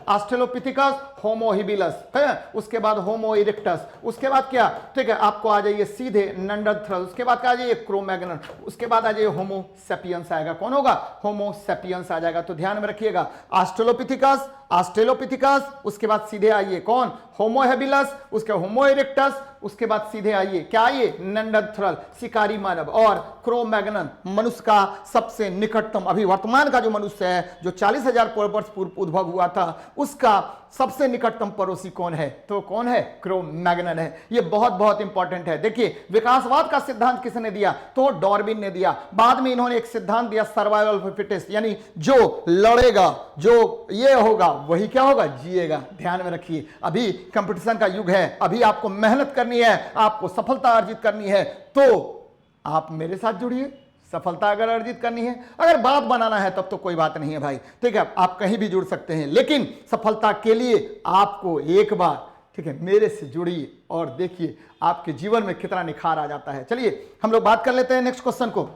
ऑस्ट्रेलोपिथिकस, होमो हिबिलस है, उसके बाद होमो इरेक्टस, उसके बाद क्या, ठीक है, आपको आ जाइए सीधे नेंडरथ्रल, उसके बाद क्या आ जाइए, क्रो मैग्नन, उसके बाद आ जाइए होमो सेपियंस आएगा। कौन होगा, होमो सेपियंस आ जाएगा। तो ध्यान में रखिएगा, ऑस्ट्रेलोपिथिकस, ऑस्ट्रेलोपिथिकस, उसके बाद सीधे आइए कौन, होमो हेबिलस, उसके होमो इरेक्टस, उसके बाद सीधे आइए क्या, आइए नेंडरथ्रल, शिकारी मानव, और क्रो मैग्नन, मनुष्य का सबसे निकटतम, अभी वर्तमान का जो मनुष्य है जो 40,000 वर्ष पूर्व उद्भव हुआ था, उसका सबसे निकटतम पड़ोसी कौन है, तो कौन है, क्रो मैग्नन है। ये बहुत बहुत इंपॉर्टेंट है। देखिए विकासवाद का सिद्धांत किसने दिया, तो डार्विन ने दिया। बाद में इन्होंने एक सिद्धांत दिया सर्वाइवल ऑफ फिटेस्ट, यानी जो लड़ेगा, जो ये होगा वही क्या होगा, जिएगा। ध्यान में रखिए, अभी कंपटीशन का युग है, अभी आपको मेहनत करनी है, आपको सफलता अर्जित करनी है, तो आप मेरे साथ जुड़िए। सफलता अगर अर्जित करनी है, अगर बात बनाना है तब तो कोई बात नहीं है भाई, ठीक है, आप कहीं भी जुड़ सकते हैं, लेकिन सफलता के लिए आपको एक बार, ठीक है, मेरे से जुड़िए और देखिए आपके जीवन में कितना निखार आ जाता है। चलिए हम लोग बात कर लेते हैं नेक्स्ट क्वेश्चन को।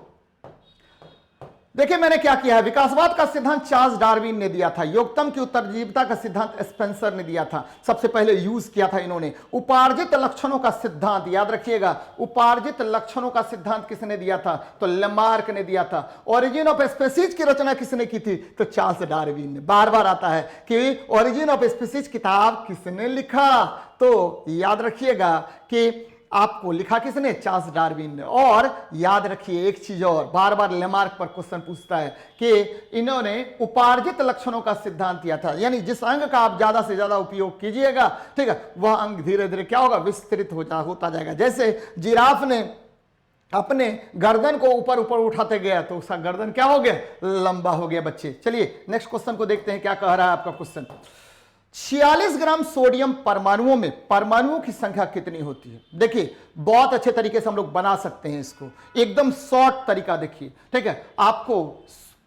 देखिए मैंने क्या किया है, विकासवाद का सिद्धांत चार्ल्स डार्विन ने दिया था, योगतम की उत्तरजीविता का सिद्धांत स्पेंसर ने दिया था, सबसे पहले यूज किया था इन्होंने। उपार्जित लक्षणों का सिद्धांत याद रखिएगा, उपार्जित लक्षणों का सिद्धांत किसने दिया था, तो लेमार्क ने दिया था। ओरिजिन ऑफ स्पीसीज की रचना किसने की थी, तो चार्ल्स डार्विन ने। बार बार आता है कि ओरिजिन ऑफ स्पीसीज किताब किसने लिखा, तो याद रखिएगा कि आपको लिखा किसने, चार्ल्स डार्विन ने। और याद रखिए एक चीज और, बार बार लेमार्क पर क्वेश्चन पूछता है कि इन्होंने उपार्जित लक्षणों का सिद्धांत दिया था, यानी जिस अंग का आप ज्यादा से ज्यादा उपयोग कीजिएगा, ठीक है, वह अंग धीरे धीरे क्या होगा, विस्तृत होता जाएगा। जैसे जिराफ ने अपने गर्दन को ऊपर ऊपर उठाते गया तो उसका गर्दन क्या हो गया, लंबा हो गया। बच्चे चलिए नेक्स्ट क्वेश्चन को देखते हैं, क्या कह रहा है आपका क्वेश्चन। 46 ग्राम सोडियम परमाणुओं में परमाणुओं की संख्या कितनी होती है। देखिए बहुत अच्छे तरीके से हम लोग बना सकते हैं इसको, एकदम शॉर्ट तरीका। देखिए ठीक है, आपको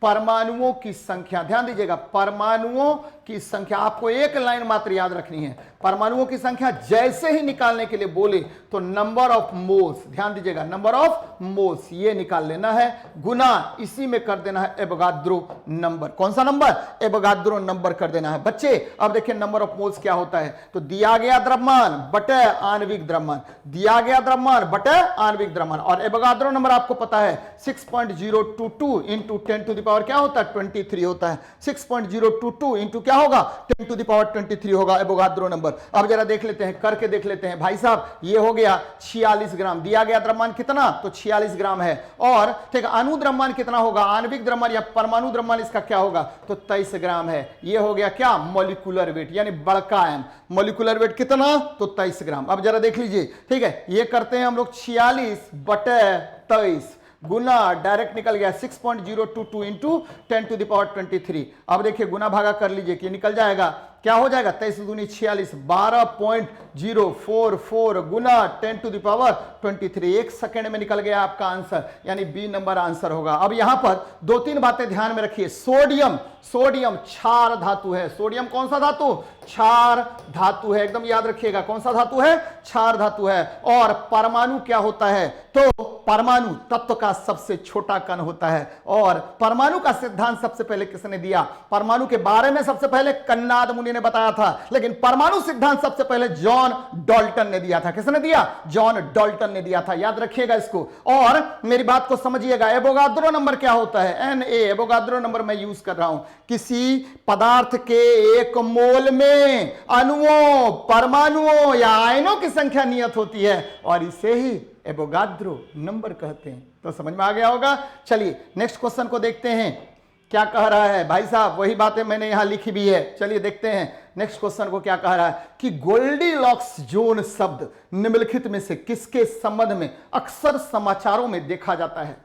परमाणुओं की संख्या, ध्यान दीजिएगा, परमाणुओं की संख्या आपको एक लाइन मात्र याद रखनी है। परमाणुओं की संख्या जैसे ही निकालने के लिए बोले तो नंबर ऑफ मोल्स, ध्यान दीजिएगा, नंबर ऑफ मोल्स ये निकाल लेना है, गुना इसी में कर देना है एवोगाद्रो नंबर। कौन सा नंबर, एवोगाद्रो नंबर कर देना है। बच्चे अब देखिए नंबर ऑफ मोल्स क्या होता है, तो दिया गया द्रव्यमान बटे आणविक द्रव्यमान, दिया गया द्रव्यमान बटे आणविक द्रव्यमान। और एवोगाद्रो नंबर आपको पता है 6.022 इंटू 10 टू द पावर क्या होता है, 23 होता है। 6.022 इंटू क्या होगा, 10 टू द पावर 23 होगा एवोगाद्रो नंबर। अब जरा देख लेते हैं, करके देख लेते हैं। भाई साहब ये हो गया 46 ग्राम, दिया गया द्रव्यमान कितना, तो 46 ग्राम है। और ठीक है, अणु द्रव्यमान कितना होगा, आणविक द्रव्यमान या परमाणु द्रव्यमान इसका क्या होगा, तो 23 ग्राम है। ये हो गया क्या, मॉलिक्यूलर वेट, यानी बड़का एम। मॉलिक्यूलर वेट कितना, तो 23 ग्राम। अब जरा देख लीजिए, ठीक है, ये करते हैं हम लोग 46 बटे 23 गुना, डायरेक्ट निकल गया 6.022 इंटू 10 टू द पावर 23। अब देखिए गुना भागा कर लीजिए कि निकल जाएगा, क्या हो जाएगा, 23 दूनी 46, 12.044 गुना 10 टू द पावर 23। एक सेकेंड में निकल गया आपका आंसर, यानी बी नंबर आंसर होगा। अब यहां पर दो तीन बातें ध्यान में रखिए। सोडियम, सोडियम क्षार धातु है। सोडियम कौन सा धातु, क्षार धातु है, एकदम याद रखिएगा, कौन सा धातु है, क्षार धातु है। और परमाणु क्या होता है, तो परमाणु तत्व का सबसे छोटा कण होता है। और परमाणु का सिद्धांत सबसे पहले किसने दिया, परमाणु के बारे में सबसे पहले कन्नाद मुनि ने बताया था, लेकिन परमाणु सिद्धांत सबसे पहले जॉन डाल्टन ने दिया था। किसने दिया, जॉन डाल्टन ने दिया था, याद रखिएगा इसको। और मेरी बात को समझिएगा, एवोगाद्रो नंबर क्या होता है, Na, एवोगाद्रो नंबर मैं यूज कर रहा हूं, किसी पदार्थ के एक मोल में अणुओं, परमाणुओं या आयनों की संख्या नियत होती है, और इसे ही एवोगाद्रो नंबर कहते हैं। तो समझ में आ गया होगा। चलिए नेक्स्ट क्वेश्चन को देखते हैं, क्या कह रहा है भाई साहब, वही बातें मैंने यहां लिखी भी है। चलिए देखते हैं नेक्स्ट क्वेश्चन को क्या कह रहा है कि गोल्डीलॉक्स जोन शब्द निम्नलिखित में से किसके संबंध में अक्सर समाचारों में देखा जाता है।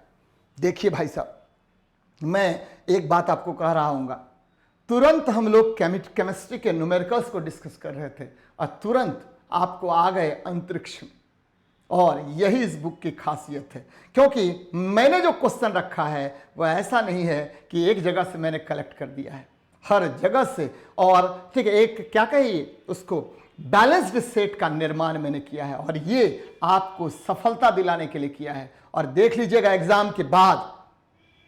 देखिए भाई साहब, मैं एक बात आपको कह रहा हूंगा, तुरंत हम लोग केमिस्ट्री के न्यूमेरिकल्स को डिस्कस कर रहे थे और तुरंत आपको आ गए अंतरिक्ष में। और यही इस बुक की खासियत है, क्योंकि मैंने जो क्वेश्चन रखा है वह ऐसा नहीं है कि एक जगह से मैंने कलेक्ट कर दिया है, हर जगह से। और ठीक है, एक क्या कहिए उसको, बैलेंस्ड सेट का निर्माण मैंने किया है और ये आपको सफलता दिलाने के लिए किया है। और देख लीजिएगा एग्जाम के बाद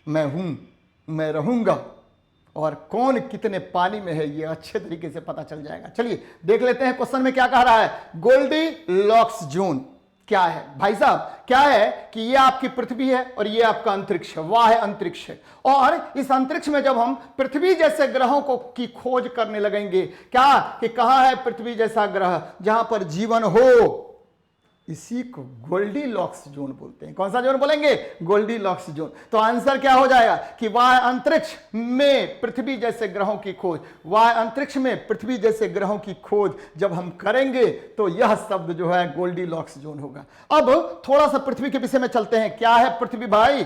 मैं हूं, मैं रहूंगा और कौन कितने पानी में है ये अच्छे तरीके से पता चल जाएगा। चलिए देख लेते हैं क्वेश्चन में क्या कह रहा है। गोल्डीलॉक्स जोन क्या है भाई साहब? क्या है कि ये आपकी पृथ्वी है और ये आपका अंतरिक्ष है, वाह है अंतरिक्ष है। और इस अंतरिक्ष में जब हम पृथ्वी जैसे ग्रहों को की खोज करने लगेंगे, क्या कि कहां है पृथ्वी जैसा ग्रह जहां पर जीवन हो, इसी को गोल्डीलॉक्स जोन बोलते हैं। कौन सा जोन बोलेंगे? Goldilocks zone. तो आंसर क्या हो जाएगा कि वह अंतरिक्ष में पृथ्वी जैसे ग्रहों की खोज, वह अंतरिक्ष में पृथ्वी जैसे ग्रहों की खोज जब हम करेंगे तो यह शब्द जो है गोल्डीलॉक्स जोन होगा। अब थोड़ा सा पृथ्वी के विषय में चलते हैं। क्या है पृथ्वी भाई?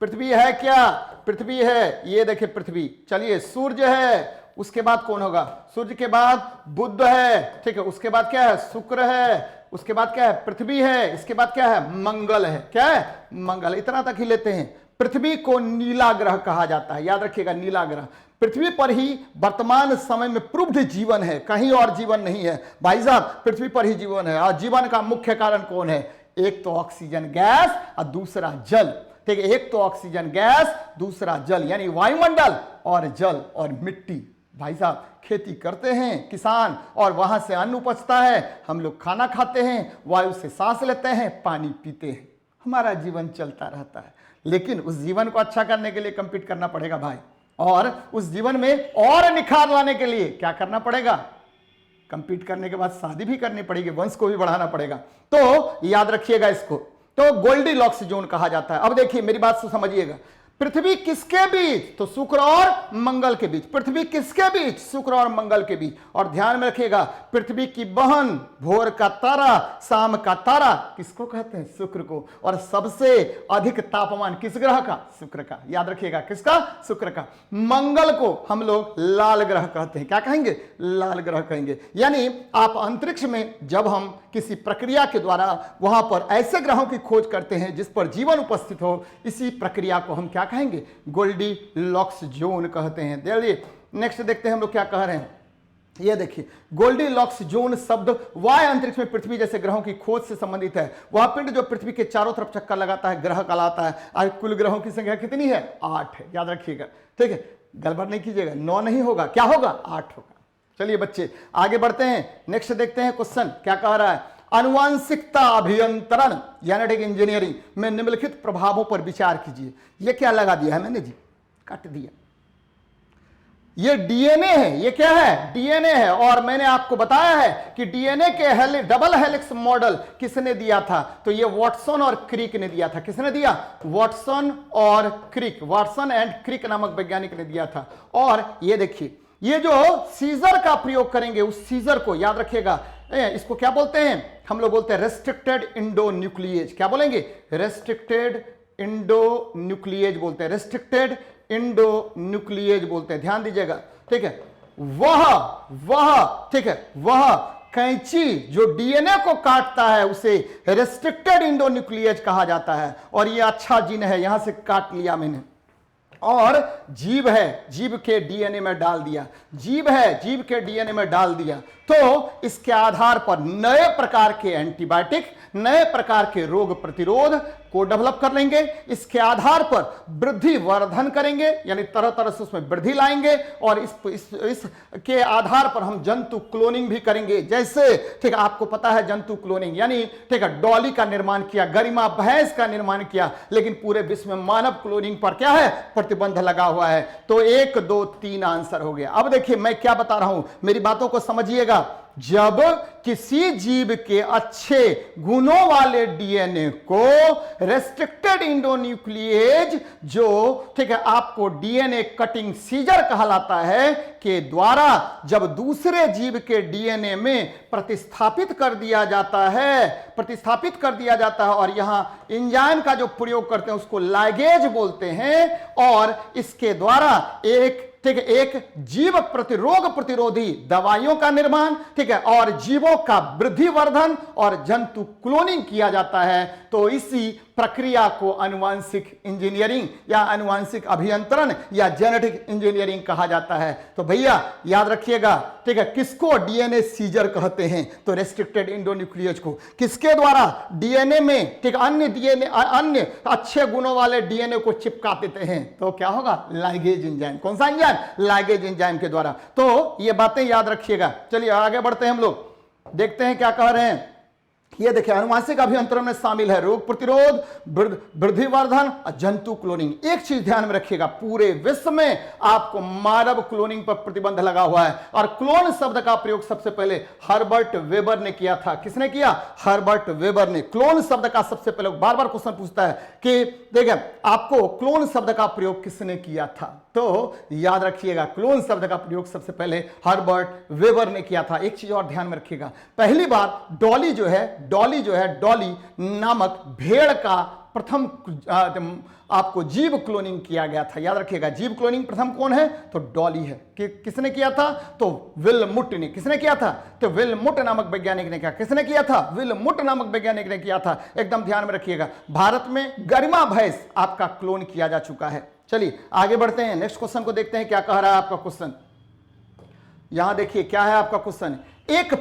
पृथ्वी है क्या? पृथ्वी है, ये देखिए पृथ्वी। चलिए सूर्य है, उसके बाद कौन होगा? सूर्य के बाद बुध है, ठीक है। उसके बाद क्या है? शुक्र है। उसके बाद क्या है? पृथ्वी है। इसके बाद क्या है? मंगल है। क्या है? मंगल। इतना तक ही लेते हैं। पृथ्वी को नीला ग्रह कहा जाता है, याद रखिएगा नीला ग्रह। पृथ्वी पर ही वर्तमान समय में प्रूव्ड जीवन है, कहीं और जीवन नहीं है भाई साहब, पृथ्वी पर ही जीवन है। और जीवन का मुख्य कारण कौन है? एक तो ऑक्सीजन गैस और दूसरा जल, ठीक है। एक तो ऑक्सीजन गैस, दूसरा जल, यानी वायुमंडल और जल और मिट्टी। भाई साहब खेती करते हैं किसान और वहां से अन्न उपजता है, हम लोग खाना खाते हैं, वायु से सांस लेते हैं, पानी पीते हैं, हमारा जीवन चलता रहता है। लेकिन उस जीवन को अच्छा करने के लिए कंपीट करना पड़ेगा भाई, और उस जीवन में और निखार लाने के लिए क्या करना पड़ेगा? कंपीट करने के बाद शादी भी करनी पड़ेगी, वंश को भी बढ़ाना पड़ेगा। तो याद रखिएगा इसको, तो गोल्डीलॉक्स जोन कहा जाता है। अब देखिए मेरी बात से समझिएगा, पृथ्वी किसके बीच? तो शुक्र और मंगल के बीच। पृथ्वी किसके बीच? शुक्र और मंगल के बीच। और ध्यान में रखिएगा, पृथ्वी की बहन भोर का तारा, शाम का तारा किसको कहते हैं? शुक्र को। और सबसे अधिक तापमान किस ग्रह का? शुक्र का। याद रखिएगा, किसका? शुक्र का। मंगल को हम लोग लाल ग्रह कहते हैं। क्या कहेंगे? लाल ग्रह कहेंगे। यानी आप अंतरिक्ष में जब हम किसी प्रक्रिया के द्वारा वहां पर ऐसे ग्रहों की खोज करते हैं जिस पर जीवन उपस्थित हो, इसी प्रक्रिया को हम क्या कहेंगे? गोल्डीलॉक्स जोन कहते हैं। देखिए नेक्स्ट देखते हैं हम लोग क्या कह रहे हैं। ये देखिए गोल्डीलॉक्स जोन शब्द वायु अंतरिक्ष में पृथ्वी जैसे ग्रहों की खोज से संबंधित है। वह पिंड जो पृथ्वी के चारों तरफ चक्कर लगाता है ग्रह कहलाता है। आज कुल ग्रहों की संख्या कितनी है? 8 है, याद रखिएगा, ठीक है। गड़बड़ नहीं कीजिएगा, 9 नहीं होगा, क्या होगा? 8 होगा। चलिए बच्चे आगे बढ़ते हैं, नेक्स्ट देखते हैं क्वेश्चन क्या कह रहा है। आनुवांशिकता अभियंत्रण जेनेटिक इंजीनियरिंग में निम्नलिखित प्रभावों पर विचार कीजिए। ये क्या लगा दिया है मैंने जी? काट दिया। ये डीएनए है। ये क्या है? डीएनए है। और मैंने आपको बताया है कि डीएनए के डबल हेलिक्स मॉडल किसने दिया था? तो ये वाटसन और क्रिक ने दिया था। किसने दिया? वाटसन और क्रिक, वाटसन एंड क्रिक नामक वैज्ञानिक ने दिया था। और ये देखिए, ये जो सीजर का प्रयोग करेंगे, उस सीजर को याद रखिएगा, इसको क्या बोलते हैं? हम लोग बोलते हैं रेस्ट्रिक्टेड इंडोन्यूक्लिएज। क्या बोलेंगे? रेस्ट्रिक्टेड इंडोन्यूक्लिएज बोलते हैं, रेस्ट्रिक्टेड इंडोन्यूक्लिएज बोलते हैं। ध्यान दीजिएगा, ठीक है। वह ठीक है, वह कैंची जो डीएनए को काटता है उसे रेस्ट्रिक्टेड इंडोन्यूक्लिएज कहा जाता है। और ये अच्छा जीन है, यहां से काट लिया मैंने। और जीव है, जीव के डीएनए में डाल दिया, जीव है, जीव के डीएनए में डाल दिया, तो इसके आधार पर नए प्रकार के एंटीबायोटिक, नए प्रकार के रोग प्रतिरोध को डेवलप कर लेंगे। इसके आधार पर वृद्धि वर्धन करेंगे, यानी तरह तरह से उसमें वृद्धि लाएंगे। और इस के आधार पर हम जंतु क्लोनिंग भी करेंगे। जैसे ठीक है, आपको पता है जंतु क्लोनिंग यानी ठीक है, डॉली का निर्माण किया, गरिमा भैंस का निर्माण किया, लेकिन पूरे विश्व में मानव क्लोनिंग पर क्या है? प्रतिबंध लगा हुआ है। तो 1 2 3 आंसर हो गया। अब देखिए मैं क्या बता रहा हूं, मेरी बातों को समझिएगा। जब किसी जीव के अच्छे गुणों वाले डीएनए को रेस्ट्रिक्टेड इंडोन्यूक्लिएज जो ठीक है आपको डीएनए कटिंग सीजर कहलाता है के द्वारा जब दूसरे जीव के डीएनए में प्रतिस्थापित कर दिया जाता है, और यहां एंजाइम का जो प्रयोग करते हैं उसको लाइगेज बोलते हैं। और इसके द्वारा एक जीव रोग प्रतिरोधी दवाइयों का निर्माण, ठीक है, और जीवों का वृद्धि वर्धन और जंतु क्लोनिंग किया जाता है। तो इसी प्रक्रिया को आनुवांशिक इंजीनियरिंग या आनुवांशिक अभियंत्रण या जेनेटिक इंजीनियरिंग कहा जाता है। तो भैया याद रखिएगा, ठीक है, किसको डीएनए सीजर कहते हैं? तो रेस्ट्रिक्टेड एंडोन्यूक्लियस को। किसके द्वारा? डीएनए में, ठीक, अन्य डीएनए, अन्य अच्छे गुणों वाले डीएनए को चिपका देते हैं। तो क्या होगा? Ligase enzyme. कौन सा एंजाइम? लाइगेज एंजाइम के द्वारा। तो ये बातें याद रखिएगा। चलिए आगे बढ़ते हैं, हम लोग देखते हैं क्या कह रहे हैं। ये देखिए, आनुवांशिक अभियंत्रण में शामिल है रोग प्रतिरोध, वृद्धिवर्धन और जंतु क्लोनिंग। एक चीज ध्यान में रखिएगा, पूरे विश्व में आपको मानव क्लोनिंग पर प्रतिबंध लगा हुआ है। और क्लोन शब्द का प्रयोग सबसे पहले हर्बर्ट वेबर ने किया था। किसने किया? हर्बर्ट वेबर ने। क्लोन शब्द का सबसे पहले, बार बार क्वेश्चन पूछता है कि देखिए आपको क्लोन शब्द का प्रयोग किसने किया था? तो याद रखिएगा, क्लोन शब्द का प्रयोग सबसे पहले हर्बर्ट वेबर ने किया था। एक चीज और ध्यान में रखिएगा, पहली बार डॉली जो है डॉली नामक भेड़ का प्रथम आपको जीव क्लोनिंग किया गया था। याद रखिएगा, जीव क्लोनिंग प्रथम कौन है? तो डॉली है। कि किसने किया था? तो विलमुट ने। किसने किया था? तो विलमुट नामक वैज्ञानिक ने किया। किसने किया था? विलमुट नामक वैज्ञानिक ने किया था। एकदम ध्यान में रखिएगा। भारत में गरिमा भैंस आपका क्लोन किया जा चुका है। चलिए आगे बढ़ते हैं, नेक्स्ट क्वेश्चन को देखते हैं क्या कह रहा है आपका क्वेश्चन। यहां देखिए क्या है आपका क्वेश्चन। एक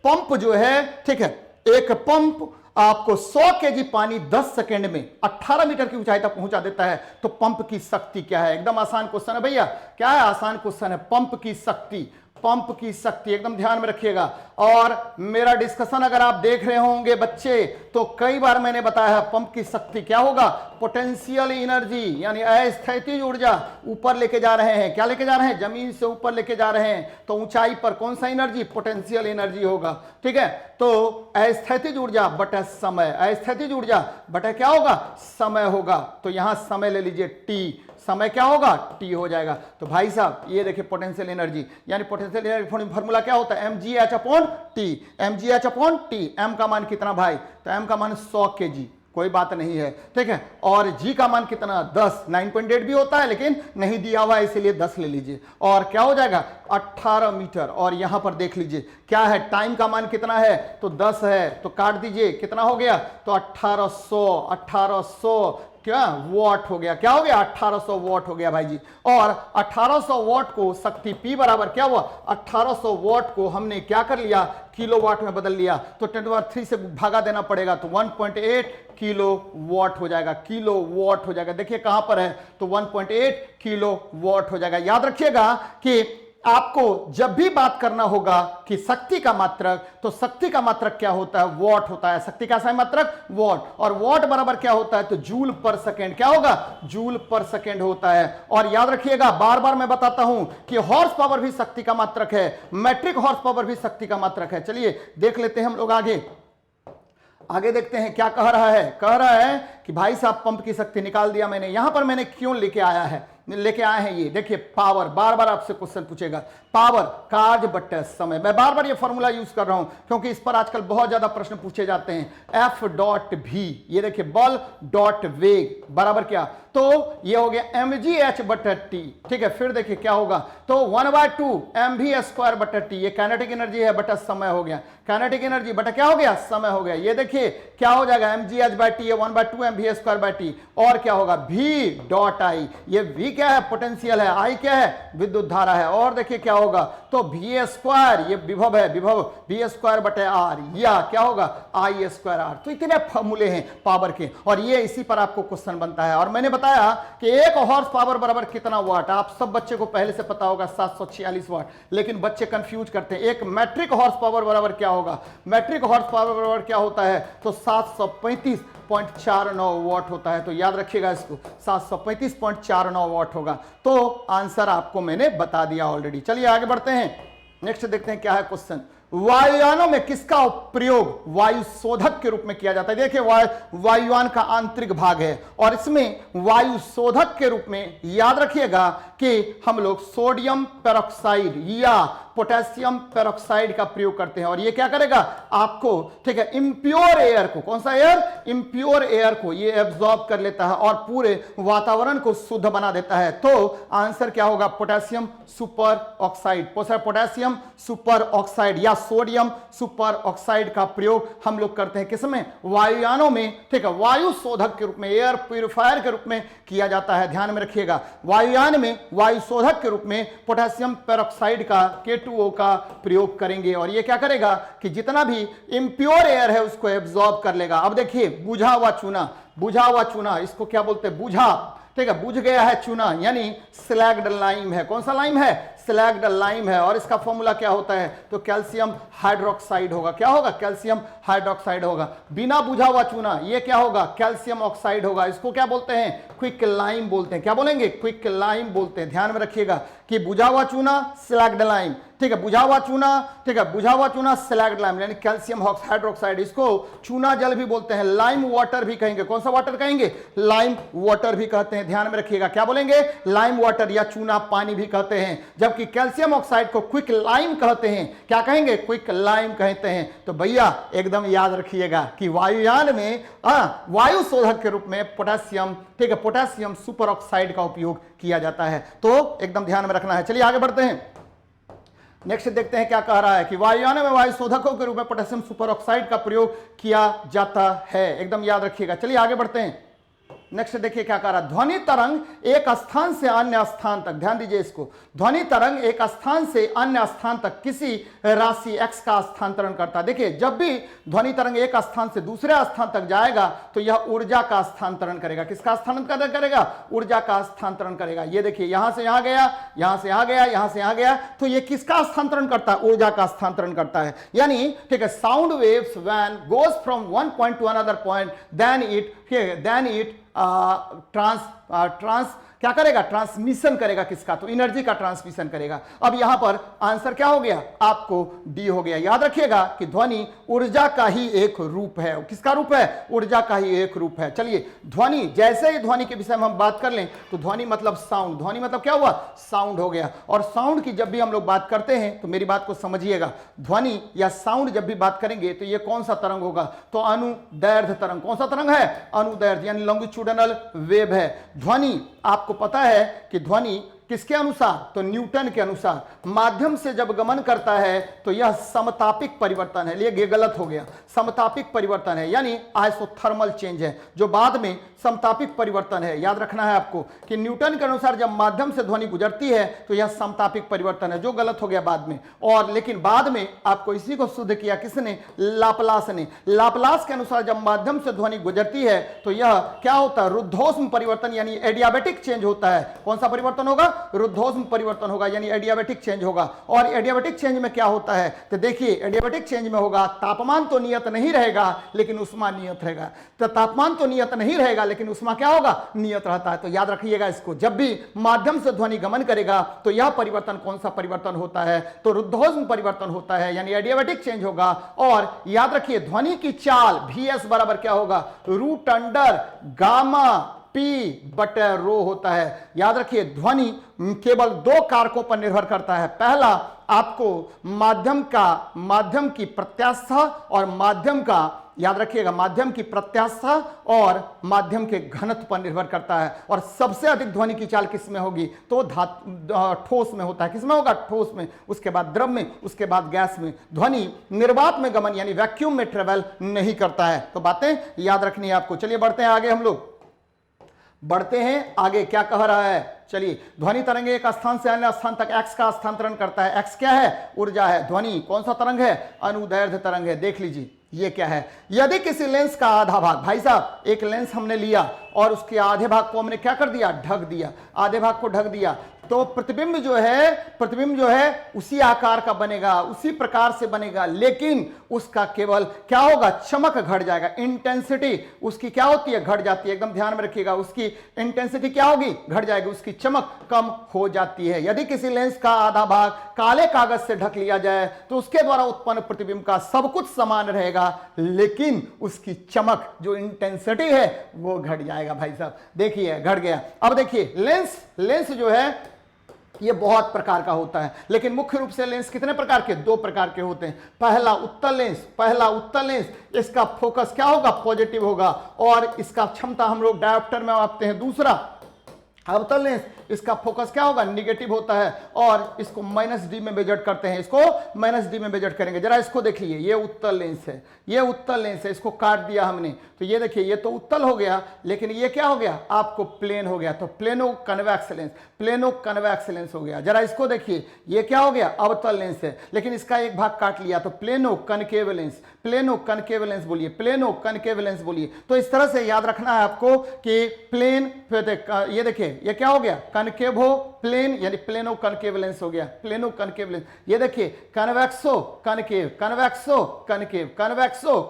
पंप जो है, ठीक है, एक पंप आपको 100 केजी पानी 10 सेकंड में 18 मीटर की ऊंचाई तक पहुंचा देता है। तो पंप की शक्ति क्या है? एकदम आसान क्वेश्चन है भैया। क्या है? आसान क्वेश्चन है। पंप की शक्ति, पंप की शक्ति एकदम ध्यान में रखिएगा। और मेरा डिस्कशन अगर आप देख रहे होंगे बच्चे, तो कई बार मैंने बताया है पंप की शक्ति क्या होगा? पोटेंशियल एनर्जी, यानी अस्थैतिक ऊर्जा ऊपर लेके जा रहे हैं। क्या लेके जा रहे हैं? जमीन से ऊपर लेके जा रहे हैं। तो ऊंचाई पर कौन सा एनर्जी? पोटेंशियल एनर्जी होगा। ठीक है, तो अस्थैतिक ऊर्जा बटा समय, अस्थैतिक ऊर्जा बटा क्या होगा? समय होगा। तो यहां समय ले लीजिए टी, समय क्या होगा? टी हो जाएगा। तो भाई साहब ये देखिए पोटेंशियल एनर्जी, यानी पोटेंशियल एनर्जी फॉर्मूला क्या होता है? mgh upon T, mgh upon T. m का मान कितना भाई? तो m का मान 100 kg, कोई बात नहीं है, ठीक है। और g का मान कितना? 10, 9.8 भी होता है लेकिन नहीं दिया हुआ है इसीलिए 10 ले लीजिए। और क्या हो जाएगा? 18 मीटर। और यहां पर देख लीजिए क्या है, टाइम का मान कितना है? तो 10 है, तो काट दीजिए, कितना हो गया? तो 1800 क्या वॉट हो गया? क्या हो गया? 1800 वॉट हो गया भाई जी। और 1800 वॉट को शक्ति P बराबर क्या हुआ? 1800 वॉट को हमने क्या कर लिया? किलोवाट में बदल लिया। तो 10³ से भागा देना पड़ेगा, तो 1.8 किलो वॉट हो जाएगा। किलो वॉट हो जाएगा। देखिए कहां पर है? तो 1.8 किलो वॉट हो जाएगा। याद रखिएगा कि आपको जब भी बात करना होगा कि शक्ति का मात्रक, तो शक्ति का मात्रक क्या होता है? वॉट होता है। शक्ति का सही मात्रक वॉट, और वॉट बराबर क्या होता है? तो जूल पर सेकेंड। क्या होगा? जूल पर सेकेंड होता है। और याद रखिएगा, बार बार मैं बताता हूं कि हॉर्स पावर भी शक्ति का मात्रक है, मैट्रिक हॉर्स पावर भी शक्ति का मात्रक है। चलिए देख लेते हैं हम लोग आगे देखते हैं क्या कह रहा है। कह रहा है कि भाई साहब पंप की शक्ति निकाल दिया मैंने। यहां पर मैंने क्यों लेके आए हैं ये देखिए, पावर। बार बार आपसे क्वेश्चन पूछेगा, पावर कार्य बट्टे समय। मैं बार बार ये फॉर्मूला यूज कर रहा हूं क्योंकि इस पर आजकल बहुत ज्यादा प्रश्न पूछे जाते हैं। F.V, ये देखिए बल डॉट वेग बराबर क्या? तो ये हो गया mgh बट्टे टी। ठीक है, फिर देखिए क्या होगा? तो 1/2 mv² बट्टे टी, ये काइनेटिक एनर्जी है बटा समय हो गया। काइनेटिक एनर्जी बटा क्या हो गया? समय हो गया। ये देखिए क्या हो जाएगा? mgh/t, 1/2 mv²/t। और क्या होगा? v.I, ये v क्या है? पोटेंशियल है। I क्या है? विद्युत धारा है। और देखिए क्या होगा? तो v², ये विभव है, विभव v² बटे r, या क्या होगा? I²r। तो इतने फॉर्मूले हैं पावर के, और ये इसी पर आपको क्वेश्चन बनता है। और मैंने बताया कि एक हॉर्स पावर बराबर कितना वाट? आप सब बच्चे को पहले से पता होगा 746 वाट, लेकिन बच्चे कंफ्यूज करते हैं। एक मैट्रिक हॉर्स पावर बराबर क्या होगा? मैट्रिक हॉर्स पावर बराबर क्या होता है? तो 735.49 वॉट होता है। तो याद रखिएगा इसको, 735.49 वॉट होगा। तो आंसर आपको मैंने बता दिया ऑलरेडी। चलिए आगे बढ़ते हैं, नेक्स्ट देखते हैं क्या है क्वेश्चन। वायुयानों में किसका प्रयोग वायु शोधक के रूप में किया जाता है? देखिए वायुयान का आंतरिक भाग है, और इसमें वायु शोधक के रूप में याद रखिएगा कि हम लोग सोडियम पेरोक्साइड या पोटेशियम पेरोक्साइड का प्रयोग करते हैं और ये क्या करेगा आपको, ठीक है, इंप्योर एयर को, कौन सा एयर, इंप्योर एयर को ये एब्जॉर्ब कर लेता है और पूरे वातावरण को शुद्ध बना देता है। तो आंसर क्या होगा, potassium super oxide, potassium super oxide या सोडियम सुपर ऑक्साइड का प्रयोग हम लोग करते हैं किसमें, वायुयानों में, ठीक है, वायु शोधक के रूप में, एयर प्यूरिफायर के रूप में किया जाता है। ध्यान में रखिएगा, वायुयान में वायु शोधक के रूप में पोटेशियम पेरोक्साइड का K2O का प्रयोग करेंगे और ये क्या करेगा कि जितना भी इंप्योर एयर है उसको एब्जॉर्ब कर लेगा। अब देखिए बुझा हुआ चूना, बुझा हुआ चूना इसको क्या बोलते हैं, बुझा, ठीक है, बुझ गया है चूना यानी स्लैग्ड लाइम है। कौन सा लाइम है, स्लैग्ड लाइम है और इसका फॉर्मूला क्या होता है, तो कैल्शियम हाइड्रोक्साइड होगा। क्या होगा, कैल्शियम हाइड्रोक्साइड होगा। बिना बुझा हुआ चूना ये क्या होगा, कैल्शियम ऑक्साइड होगा। इसको क्या बोलते हैं, क्विक लाइम बोलते हैं। क्या बोलेंगे, क्विक लाइम बोलते हैं। ध्यान में रखिएगा कि बुझा हुआ चूना स्लैग्ड लाइम, ठीक है, बुझा हुआ चूना, ठीक है, बुझा हुआ चूना स्लैग्ड लाइम यानी कैल्शियम हाइड्रोक्साइड, इसको चूना जल भी बोलते हैं, लाइम वाटर भी कहेंगे। कौन सा वाटर कहेंगे, लाइम वाटर भी कहते हैं। ध्यान में रखिएगा, क्या बोलेंगे, लाइम वाटर या चूना पानी भी कहते हैं, जबकि कैल्शियम ऑक्साइड को क्विक लाइम कहते हैं। क्या कहेंगे, क्विक लाइम कहते हैं। तो भैया एकदम याद रखिएगा कि वायुयान में वायु शोधक के रूप में पोटेशियम, ठीक है, पोटेशियम सुपर ऑक्साइड का उपयोग किया जाता है। तो एकदम ध्यान में रखना है। चलिए आगे बढ़ते हैं, नेक्स्ट देखते हैं क्या कह रहा है कि वायुयानों में वायु शोधकों के रूप में पोटेशियम सुपर ऑक्साइड का प्रयोग किया जाता है। एकदम याद रखिएगा। चलिए आगे बढ़ते हैं, नेक्स्ट देखिए क्या कह रहा है, ध्वनि तरंग एक स्थान से अन्य स्थान तक, ध्यान दीजिए इसको, ध्वनि तरंग एक स्थान से अन्य स्थान तक किसी राशि x का स्थानांतरण करता है। देखिए जब भी ध्वनि तरंग एक स्थान से दूसरे स्थान तक जाएगा तो यह ऊर्जा का स्थानांतरण करेगा। किसका स्थानांतरण करेगा, ऊर्जा का स्थानांतरण करेगा। ये देखिए यहां से यहां गया, यहां से यहां गया, यहां से यहां गया, तो ये किसका स्थानांतरण करता है, ऊर्जा का स्थानांतरण करता है। यानी ठीक है, sound waves when goes from one point to another point then it trans क्या करेगा, ट्रांसमिशन करेगा। किसका, तो एनर्जी का ट्रांसमिशन करेगा। अब यहां पर आंसर क्या हो गया, आपको डी हो गया। याद रखिएगा कि ध्वनि ऊर्जा का ही एक रूप है। किसका रूप है, ऊर्जा का ही एक रूप है। चलिए ध्वनि, जैसे ही ध्वनि के विषय में हम बात कर लें तो ध्वनि मतलब साउंड, ध्वनि मतलब क्या हुआ, साउंड हो गया। और साउंड की जब भी हम लोग बात करते हैं तो मेरी बात को समझिएगा, ध्वनि या साउंड जब भी बात करेंगे तो ये कौन सा तरंग होगा, तो अनुदैर्ध्य तरंग। कौन सा तरंग है, अनुदैर्ध्य यानी लॉन्गिट्यूडिनल वेव है। ध्वनि आपको पता है कि ध्वनि किसके अनुसार, तो न्यूटन के अनुसार माध्यम से जब गमन करता है तो यह समतापिक परिवर्तन है। ये गलत हो गया, समतापिक परिवर्तन है यानी आइसोथर्मल चेंज है, जो बाद में समतापिक परिवर्तन है। याद रखना है आपको कि न्यूटन के अनुसार जब माध्यम से ध्वनि गुजरती है तो यह समतापिक परिवर्तन है, जो गलत हो गया बाद में। और लेकिन बाद में आपको इसी को शुद्ध किया किसने, लाप्लास ने। लाप्लास के अनुसार जब माध्यम से ध्वनि गुजरती है तो यह क्या होता है, रुद्धोष्म परिवर्तन यानी एडियाबेटिक चेंज होता है। कौन सा परिवर्तन होगा, रुद्धोष्म परिवर्तन होगा यानी एडियाबेटिक चेंज होगा। और एडियाबेटिक चेंज में क्या होता है, तो देखिए एडियाबेटिक चेंज में होगा तापमान तो नियत नहीं रहेगा लेकिन उष्मा नियत रहेगा। तो तापमान तो नियत नहीं रहेगा लेकिन उष्मा क्या होगा, नियत रहता है। तो याद रखिएगा इसको, जब भी माध्यम से ध्वनि गमन करेगा तो यह परिवर्तन कौन सा परिवर्तन होता है, तो रुद्धोष्म परिवर्तन होता है यानी एडियाबेटिक चेंज होगा। और याद रखिए ध्वनि की चाल Vs बराबर क्या होगा, रूट अंडर गामा पी बटे रो होता है। याद रखिए ध्वनि केवल दो कारकों पर निर्भर करता है। पहला आपको माध्यम की प्रत्यास्था और माध्यम का, याद रखिएगा, माध्यम की प्रत्यास्था और माध्यम के घनत्व पर निर्भर करता है। और सबसे अधिक ध्वनि की चाल किस में होगी, तो ठोस में होता है। किस में होगा, ठोस में, उसके बाद द्रव में, उसके बाद गैस में। ध्वनि निर्वात में गमन यानी वैक्यूम में ट्रेवल नहीं करता है। तो बातें याद रखनी है आपको। चलिए बढ़ते हैं आगे, हम लोग बढ़ते हैं आगे, क्या कह रहा है। चलिए ध्वनि तरंग एक स्थान से अन्य स्थान तक x का स्थानांतरण करता है। x क्या है, ऊर्जा है। ध्वनि कौन सा तरंग है, अनुदैर्ध्य तरंग है। देख लीजिए ये क्या है, यदि किसी लेंस का आधा भाग, भाई साहब एक लेंस हमने लिया और उसके आधे भाग को हमने क्या कर दिया, ढक दिया, आधे भाग को ढक दिया, तो प्रतिबिंब जो है उसी आकार का बनेगा, उसी प्रकार से बनेगा, लेकिन उसका केवल क्या होगा, चमक घट जाएगा। इंटेंसिटी उसकी क्या होती है, घट जाती है। एकदम ध्यान में रखिएगा, उसकी इंटेंसिटी क्या होगी, घट जाएगी, उसकी चमक कम हो जाती है। यदि किसी लेंस का आधा भाग काले कागज से ढक लिया जाए तो उसके द्वारा उत्पन्न प्रतिबिंब का सब कुछ समान रहेगा, लेकिन उसकी चमक जो इंटेंसिटी है वो घट जाएगा। भाई साहब देखिए घट गया। अब देखिए लेंस जो है ये बहुत प्रकार का होता है, लेकिन मुख्य रूप से लेंस कितने प्रकार के? 2 प्रकार के होते हैं। पहला उत्तल लेंस, इसका फोकस क्या होगा? पॉजिटिव होगा, और इसका क्षमता हम लोग डायोप्टर में मापते हैं। दूसरा अवतल लेंस, इसका फोकस क्या होगा? निगेटिव होता है, और इसको -d में मेजर करते हैं। इसको -d में मेजर करेंगे। जरा इसको देखिए, ये उत्तल लेंस है, ये उत्तल लेंस है। इसको काट दिया हमने, तो ये देखिए ये तो उत्तल हो गया, लेकिन ये क्या हो गया? आपको प्लेन हो गया। तो प्लेनो कन्वेक्स लेंस हो गया। जरा इसको देखिए, ये क्या हो गया? अवतल लेंस है, लेकिन इसका एक भाग काट लिया, तो प्लेनो कनकेव लेंस बोलिए, प्लेनो कनकेव लेंस बोलिए। तो इस तरह से याद रखना है आपको कि प्लेन, ये देखिए ये क्या हो गया? कनकेवो प्लेन, यानी प्लेनो कनकेव लेंस हो गया, प्लेनो कनकेव लेंस। ये देखिए कन्वेक्सो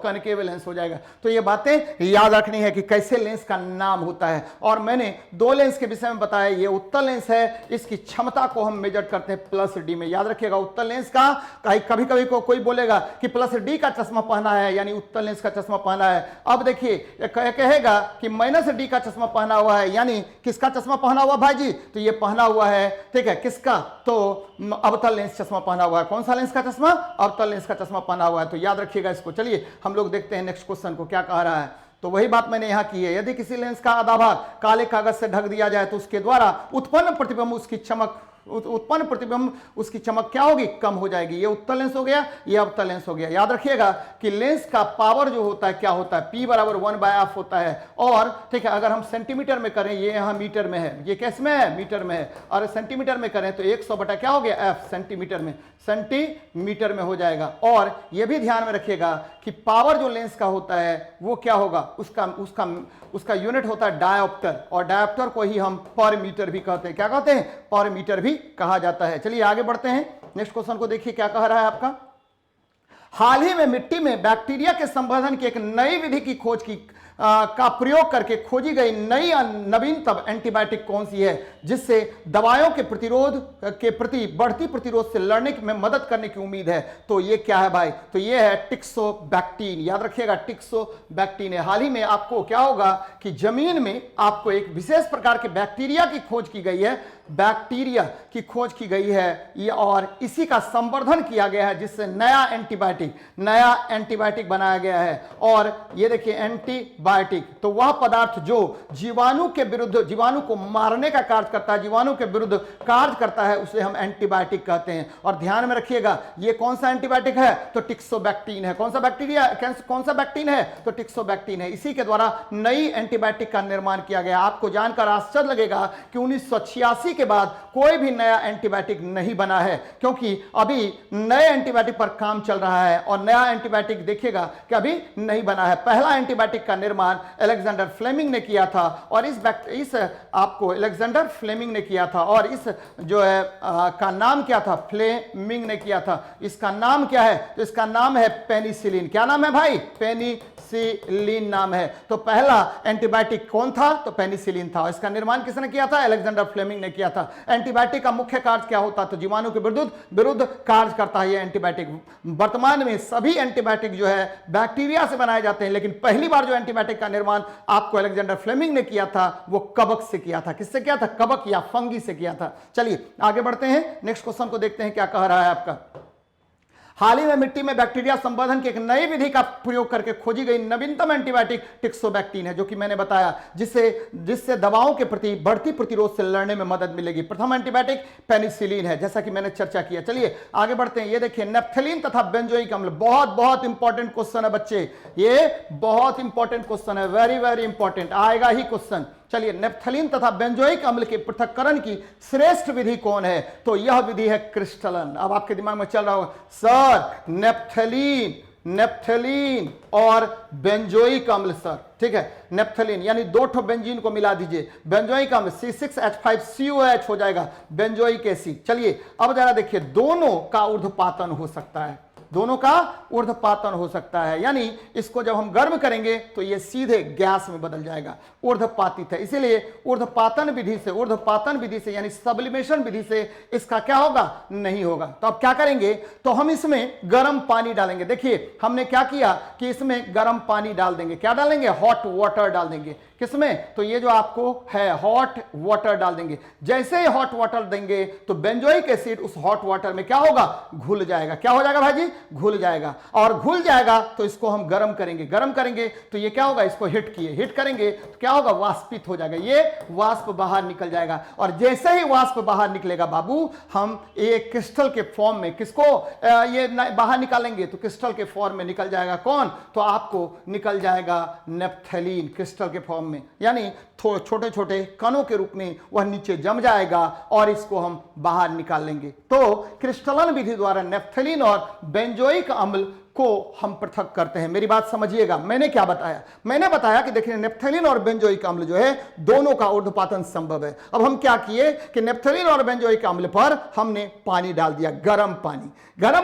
कनकेव लेंस हो जाएगा। तो ये बातें याद रखनी है कि कैसे लेंस का नाम होता है। और मैंने 2 लेंस के विषय में बताया। ये उत्तल लेंस है, इसकी क्षमता को हम मेजर करते हैं +d में। याद रखिएगा उत्तल लेंस का, कभी कभी कोई बोलेगा कि +d का चश्मा पहना है, यानी उत्तल लेंस का चश्मा पहना है। अब देखिए कहेगा कि -d का चश्मा पहना हुआ है, यानी किसका चश्मा पहना हुआ भाई जी? तो ये पहना हुआ है, ठीक है, किसका? तो अवतल लेंस चश्मा पहना हुआ है। कौन सा लेंस का चश्मा? अवतल लेंस का चश्मा पहना हुआ है। तो याद रखिएगा इसको। चलिए हम लोग देखते हैं नेक्स्ट क्वेश्चन को क्या कह रहा है। तो वही बात मैंने यहां की है। यदि किसी लेंस का आधा भाग काले कागज से ढक दिया जाए तो उसके द्वारा उत्पन्न प्रतिबिंब उसकी चमक क्या होगी? कम हो जाएगी। ये उत्तल लेंस हो गया, ये अवतल लेंस हो गया। याद रखिएगा कि लेंस का पावर जो होता है क्या होता है? P = 1/f होता है। और ठीक है, अगर हम सेंटीमीटर में करें, ये यहां मीटर में है, ये कैसे में है? मीटर में है। और सेंटीमीटर में करें तो 100 क्या हो गया? f, सेंटीमीटर में हो जाएगा। और यह भी ध्यान में रखिएगा कि पावर जो लेंस का होता है वो क्या होगा? उसका यूनिट होता है डायोप्टर, और डायोप्टर को ही हम पर मीटर भी कहते हैं। क्या कहते हैं? पर मीटर भी कहा जाता है। चलिए आगे बढ़ते हैं। नेक्स्ट क्वेश्चन को देखिए क्या कह रहा है आपका। हाल ही में मिट्टी में बैक्टीरिया के संवर्धन की एक नई विधि की खोज का प्रयोग करके खोजी गई नई नवीनतम एंटीबायोटिक कौन सी है, जिससे दवाओं के प्रति बढ़ती प्रतिरोध से लड़ने में मदद करने की उम्मीद है? तो ये क्या है भाई? तो ये है टिक्सोबैक्टीन। याद रखिएगा टिक्सोबैक्टीन है। हाल ही में आपको क्या होगा कि जमीन में आपको एक विशेष प्रकार के बैक्टीरिया की खोज की गई है, ये और इसी का संवर्धन किया गया है, जिससे नया एंटीबायोटिक बनाया गया है। और ये देखिए एंटीबायोटिक, तो वह पदार्थ जो जीवाणु को मारने का कार्य करता है, जीवाणु के विरुद्ध कार्य करता है, उसे हम एंटीबायोटिक कहते हैं। और ध्यान में रखिएगा ये कौन सा एंटीबायोटिक है? तो टिक्सोबैक्टीन है। कौन सा बैक्टीन है? तो टिक्सोबैक्टीन है। इसी के द्वारा नई एंटीबायोटिक का निर्माण किया गया। आपको जानकर आश्चर्य लगेगा कि 1986 के बाद कोई भी नया एंटीबायोटिक नहीं बना है, क्योंकि अभी नए एंटीबायोटिक पर काम चल रहा है, और नया एंटीबायोटिक देखिएगा कि अभी नहीं बना है। पहला एंटीबायोटिक का निर्माण अलेक्जेंडर फ्लेमिंग ने किया था, और इस आपको अलेक्जेंडर फ्लेमिंग ने किया था, और इस जो है का नाम क्या था? फ्लेमिंग ने किया था। इसका नाम क्या है? तो इसका नाम है पेनिसिलिन। क्या नाम है भाई? पेनिसिलिन नाम है। तो पहला एंटीबायोटिक कौन था? तो पेनिसिलिन था। इसका निर्माण किसने किया था? अलेक्जेंडर फ्लेमिंग ने किया था। एंटीबायोटिक का मुख्य कार्य क्या होता है? तो जीवाणु के विरुद्ध कार्य करता है ये एंटीबायोटिक। वर्तमान में सभी एंटीबायोटिक जो है बैक्टीरिया से बनाए जाते हैं, लेकिन पहली बार जो एंटीबायोटिक का निर्माण आपको अलेक्जेंडर फ्लेमिंग ने किया था वो कवक से किया था। किससे किया था? कवक या फंगी से किया था। चलिए आगे बढ़ते हैं। नेक्स्ट क्वेश्चन को देखते हैं क्या कह रहा है आपका। हाल ही में मिट्टी में बैक्टीरिया संवर्धन की एक नई विधि का प्रयोग करके खोजी गई नवीनतम एंटीबायोटिक टिक्सोबैक्टीन है, जो कि मैंने बताया, जिससे दवाओं के प्रति बढ़ती प्रतिरोध से लड़ने में मदद मिलेगी। प्रथम एंटीबायोटिक पेनिसिलिन है, जैसा कि मैंने चर्चा किया। चलिए आगे बढ़ते हैं। ये देखिए नेप्थलीन तथा बेंजोइक अम्ल, बहुत इंपॉर्टेंट क्वेश्चन है बच्चे, ये बहुत इंपॉर्टेंट क्वेश्चन है, वेरी इंपॉर्टेंट, आएगा ही क्वेश्चन। चलिए नेप्थलीन तथा बेंजोइक अम्ल के पृथक्करण की श्रेष्ठ विधि कौन है? तो यह विधि है क्रिस्टलन। अब आपके दिमाग में चल रहा होगा सर नेप्थलीन और बेंजोइक अम्ल सर, ठीक है, नेप्थलीन यानी 2 ठो बेंजीन को मिला दीजिए, बेंजोइक अम्ल C6H5COH हो जाएगा बेंजोइक एसिड। चलिए अब जरा देखिए, दोनों का ऊर्ध्वपातन हो सकता है। दोनों का ऊर्ध्वपातन हो सकता है, यानी इसको जब हम गर्म करेंगे तो ये सीधे गैस में बदल जाएगा, ऊर्ध्वपातित है। इसीलिए ऊर्ध्वपातन विधि से यानी सब्लिमेशन विधि से इसका क्या होगा, नहीं होगा। तो अब क्या करेंगे, तो हम इसमें गर्म पानी डालेंगे। देखिए हमने क्या किया कि इसमें गर्म पानी डाल देंगे, क्या डालेंगे, हॉट वाटर डाल देंगे। किसमें, तो ये जो आपको है हॉट वाटर डाल देंगे। जैसे ही हॉट वाटर देंगे तो बेंजोइक एसिड उस हॉट वाटर में क्या होगा, घुल जाएगा। क्या हो जाएगा भाई, घुल जाएगा। और घुल जाएगा तो इसको हम गर्म करेंगे तो ये क्या होगा, इसको हिट करेंगे तो क्या होगा, वाष्पित हो जाएगा, ये वाष्प बाहर निकल जाएगा। और जैसे ही वाष्प बाहर निकलेगा बाबू, हम एक क्रिस्टल के फॉर्म में किसको ये बाहर निकालेंगे, तो क्रिस्टल के फॉर्म में निकल जाएगा। कौन, तो आपको निकल जाएगा नेप्थलीन क्रिस्टल के फॉर्म में, यानी छोटे छोटे कणों के रूप में वह नीचे जम जाएगा और इसको हम बाहर निकाल लेंगे। तो क्रिस्टलन विधि द्वारा नेप्थलीन और बेंजोइक अम्ल को हम पृथक करते हैं। मेरी बात समझिएगा, मैंने क्या बताया, मैंने बताया कि देखिए नेप्थलीन और बेंजोइक अम्ल जो है दोनों का ऊर्ध्वपातन संभव है। अब हम क्या किए कि नेप्थलीन और बेंजोइक अम्ल पर हमने पानी डाल दिया, गर्म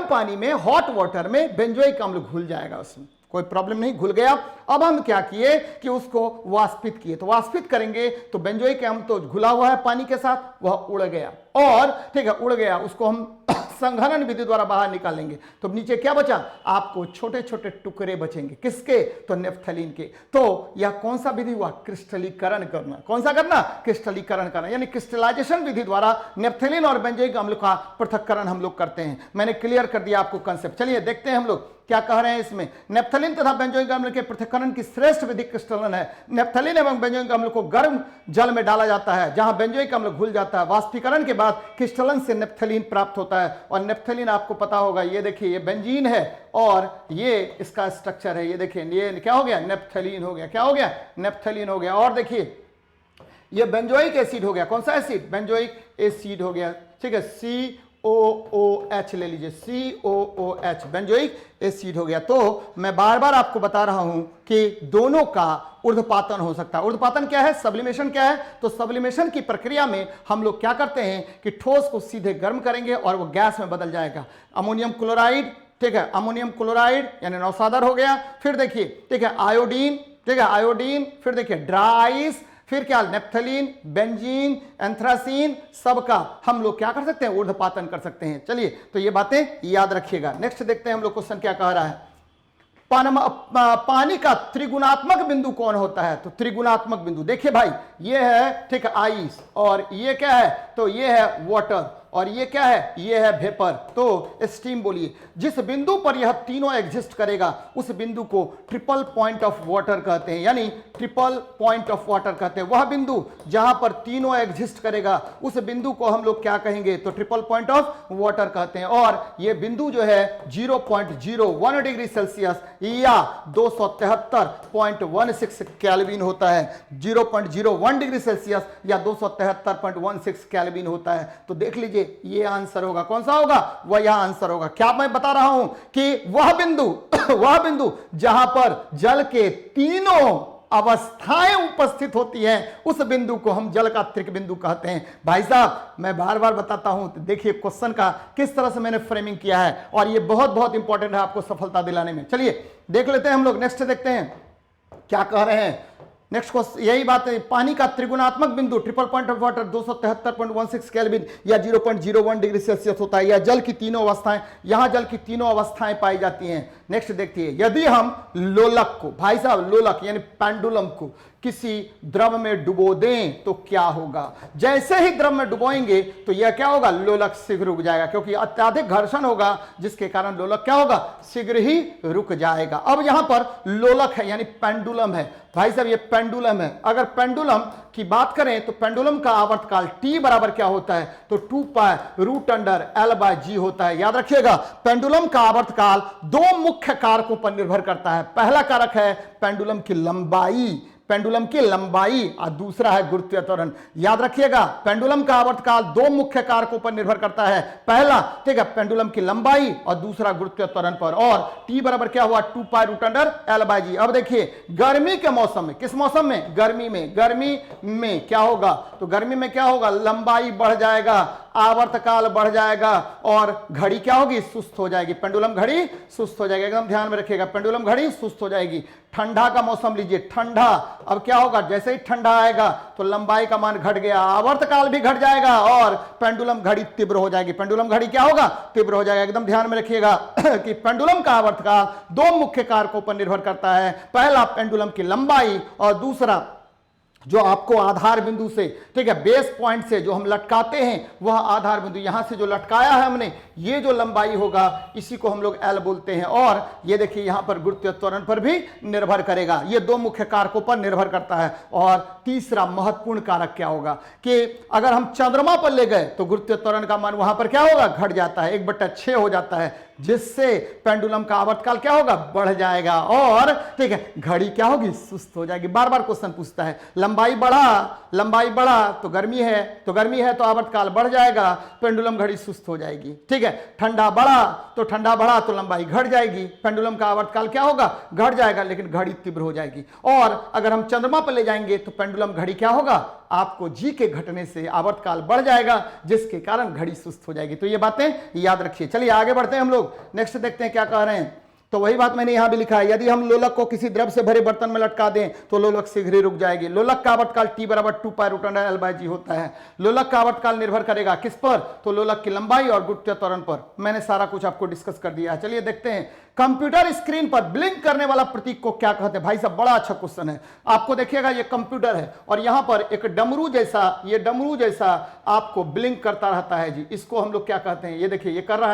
पानी में, हॉट वाटर में बेंजोइक अम्ल घुल जाएगा, उसमें कोई प्रॉब्लम नहीं, घुल गया। अब हम क्या किए कि उसको वाष्पित किए, तो वाष्पित करेंगे तो बेंजोइक अम्ल तो घुला हुआ है पानी के साथ, वह उड़ गया। और ठीक है, उड़ गया, उसको हम संघनन विधि द्वारा बाहर निकालेंगे तो नीचे क्या बचा, आपको छोटे छोटे टुकड़े बचेंगे, किसके, तो नेप्थलीन के। तो यह कौन सा विधि हुआ, क्रिस्टलीकरण करना। कौन सा करना, क्रिस्टलीकरण करना, यानी क्रिस्टलाइजेशन विधि द्वारा नेप्थलीन और बेंजोइक अम्ल का पृथक्करण हम लोग करते हैं। मैंने क्लियर कर दिया आपको कंसेप्ट। चलिए देखते हैं हम लोग क्या कह रहे हैं इसमें। नेप्थलीन तथा बेंजोइक अम्ल के पृथक्करण की श्रेष्ठ विधि क्रिस्टलन है। नेप्थलीन एवं बेंजोइक अम्ल को गर्म जल में डाला जाता है, जहां बेंजोइक अम्ल घुल जाता है। वाष्पीकरण के बाद क्रिस्टलन से नेप्थलीन प्राप्त होता है। और नेप्थलीन आपको पता होगा, ये देखिए ये बेंजीन है और ये इसका स्ट्रक्चर है, ये देखिए ये क्या हो गया, नेप्थलीन हो गया। क्या हो गया, नेप्थलीन हो गया। और देखिए ये बेंजोइक एसिड हो गया, कौन सा एसिड, बेंजोइक एसिड हो गया, ठीक है, COOH ले लीजिए, COOH बेंजोइक एसिड हो गया। तो मैं बार बार आपको बता रहा हूं कि दोनों का ऊर्ध्वपातन हो सकता है। ऊर्ध्वपातन क्या है, सब्लिमेशन क्या है, तो सब्लिमेशन की प्रक्रिया में हम लोग क्या करते हैं कि ठोस को सीधे गर्म करेंगे और वो गैस में बदल जाएगा। अमोनियम क्लोराइड, ठीक है, अमोनियम क्लोराइड यानी नौसादर हो गया। फिर देखिए, ठीक है, आयोडीन, ठीक है, आयोडीन, फिर देखिए ड्राइस, फिर क्या, नेप्थलीन, बेंजीन, एंथ्रासीन, सबका हम लोग क्या कर सकते हैं, ऊर्ध्वपातन कर सकते हैं। चलिए तो ये बातें याद रखिएगा। नेक्स्ट देखते हैं हम लोग क्वेश्चन क्या कह रहा है। पानी का त्रिगुणात्मक बिंदु कौन होता है, तो त्रिगुणात्मक बिंदु देखिए भाई, ये है ठीक है आइस, और ये क्या है, तो ये है वाटर, और ये क्या है, ये है वेपर, तो स्टीम बोलिए। जिस बिंदु पर यह तीनों एग्जिस्ट करेगा उस बिंदु को ट्रिपल पॉइंट ऑफ वाटर कहते हैं, यानी ट्रिपल पॉइंट ऑफ वाटर कहते हैं। वह बिंदु जहां पर तीनों एग्जिस्ट करेगा उस बिंदु को हम लोग क्या कहेंगे, तो ट्रिपल पॉइंट ऑफ वाटर कहते हैं। और ये बिंदु जो है 0.01 डिग्री सेल्सियस या 273.16 केल्विन होता है। 0.01 डिग्री सेल्सियस या 273.16 केल्विन होता है। तो देख लीजिए ये आंसर होगा, कौन सा होगा, वह यह आंसर होगा। क्या मैं बता रहा हूं कि वह बिंदु जहां पर जल के तीनों अवस्थाएं उपस्थित होती हैं उस बिंदु को हम जल का त्रिक बिंदु कहते हैं। भाई साहब मैं बार बार बताता हूं, तो देखिए क्वेश्चन का किस तरह से मैंने फ्रेमिंग किया है, और ये बहुत बहुत इंपॉर्टेंट है आपको सफलता दिलाने में। चलिए देख लेते हैं हम लोग, नेक्स्ट देखते हैं क्या कह रहे हैं। नेक्स्ट क्वेश्चन यही बात है, पानी का त्रिगुणात्मक बिंदु triple point of water 273.16 kelvin या 0.01 डिग्री सेल्सियस होता है, या जल की तीनों अवस्थाएं, यहां जल की तीनों अवस्थाएं पाई जाती हैं। नेक्स्ट देखिए, यदि हम लोलक को, भाई साहब लोलक यानी पेंडुलम को किसी द्रव में डुबो दें तो क्या होगा। जैसे ही द्रव में डुबोएंगे तो यह क्या होगा, लोलक शीघ्र रुक जाएगा, क्योंकि अत्यधिक घर्षण होगा जिसके कारण लोलक क्या होगा, शीघ्र ही रुक जाएगा। अब यहां पर लोलक है यानी पेंडुलम है, भाई साहब ये पेंडुलम है। अगर पेंडुलम की बात करें तो पेंडुलम का आवर्तकाल T बराबर क्या होता है, तो 2π√L/G होता है। याद रखिएगा पेंडुलम का आवर्तकाल दो मुख्य कारकों पर निर्भर करता है। पहला कारक है पेंडुलम की लंबाई और दूसरा है गुरुत्वीय त्वरण। याद रखिएगा पेंडुलम का आवर्तकाल दो मुख्य कारकों पर निर्भर करता है, पहला ठीक है पेंडुलम की लंबाई और दूसरा गुरुत्वीय त्वरण पर। और T बराबर क्या हुआ, 2π√L/G। अब देखिए गर्मी के मौसम में, किस मौसम में, गर्मी में क्या होगा, तो गर्मी में क्या होगा, लंबाई बढ़ जाएगा, आवर्तकाल बढ़ जाएगा और घड़ी क्या होगी, सुस्त हो जाएगी। पेंडुलम घड़ी सुस्त हो जाएगी, एकदम ध्यान में रखिएगा, पेंडुलम घड़ी सुस्त हो जाएगी। ठंडा का मौसम लीजिए, ठंडा, अब क्या होगा, जैसे ही ठंडा आएगा तो लंबाई का मान घट गया, आवर्तकाल भी घट जाएगा और पेंडुलम घड़ी तीव्र हो जाएगी। पेंडुलम घड़ी क्या होगा, तीव्र हो जाएगा। एकदम ध्यान में रखिएगा कि पेंडुलम का आवर्तकाल दो मुख्य कारकों पर निर्भर करता है, पहला पेंडुलम की लंबाई और दूसरा जो आपको आधार बिंदु से, ठीक है, बेस पॉइंट से जो हम लटकाते हैं वह आधार बिंदु, यहां से जो लटकाया है हमने, ये जो लंबाई होगा इसी को हम लोग एल बोलते हैं। और ये देखिए यहां पर गुरुत्वीय त्वरण पर भी निर्भर करेगा, ये दो मुख्य कारकों पर निर्भर करता है। और तीसरा महत्वपूर्ण कारक क्या होगा कि अगर हम चंद्रमा पर ले गए तो गुरुत्वीय त्वरण का मान वहां पर क्या होगा, घट जाता है, 1/6 हो जाता है, जिससे पेंडुलम का आवर्तकाल क्या होगा, बढ़ जाएगा और ठीक है घड़ी क्या होगी, सुस्त हो जाएगी। बार बार क्वेश्चन पूछता है, लंबाई बढ़ा तो गर्मी है तो आवर्तकाल बढ़ जाएगा, पेंडुलम घड़ी सुस्त हो जाएगी। ठीक है, ठंडा बढ़ा तो लंबाई घट जाएगी, पेंडुलम का आवर्तकाल क्या होगा, घट जाएगा, लेकिन घड़ी तीव्र हो जाएगी। और अगर हम चंद्रमा पर ले जाएंगे तो पेंडुलम घड़ी क्या होगा, आपको जी के घटने से आवर्तकाल बढ़ जाएगा, जिसके कारण घड़ी सुस्त हो जाएगी। तो ये बातें याद रखिए। चलिए आगे बढ़ते हैं हम लोग, नेक्स्ट देखते हैं क्या कह रहे हैं। तो वही बात मैंने यहां भी लिखा है, यदि हम लोलक को किसी द्रव से भरे बर्तन में लटका दें तो लोलक शीघ्र ही रुक जाएगी। लोलक का आवर्तकाल T = 2 π√L/g होता है। लोलक का आवर्तकाल निर्भर करेगा किस पर, तो लोलक की लंबाई और गुरुत्वीय त्वरण पर। मैंने सारा कुछ आपको डिस्कस कर दिया है। चलिए देखते हैं, कंप्यूटर स्क्रीन पर ब्लिंक करने वाला प्रतीक को क्या कहते हैं। भाई साहब बड़ा अच्छा क्वेश्चन है। आपको देखिएगा ये कंप्यूटर है और यहां पर एक डमरू जैसा आपको ब्लिंक करता रहता है जी, इसको हम लोग क्या कहते हैं, ये देखिए ये कर रहा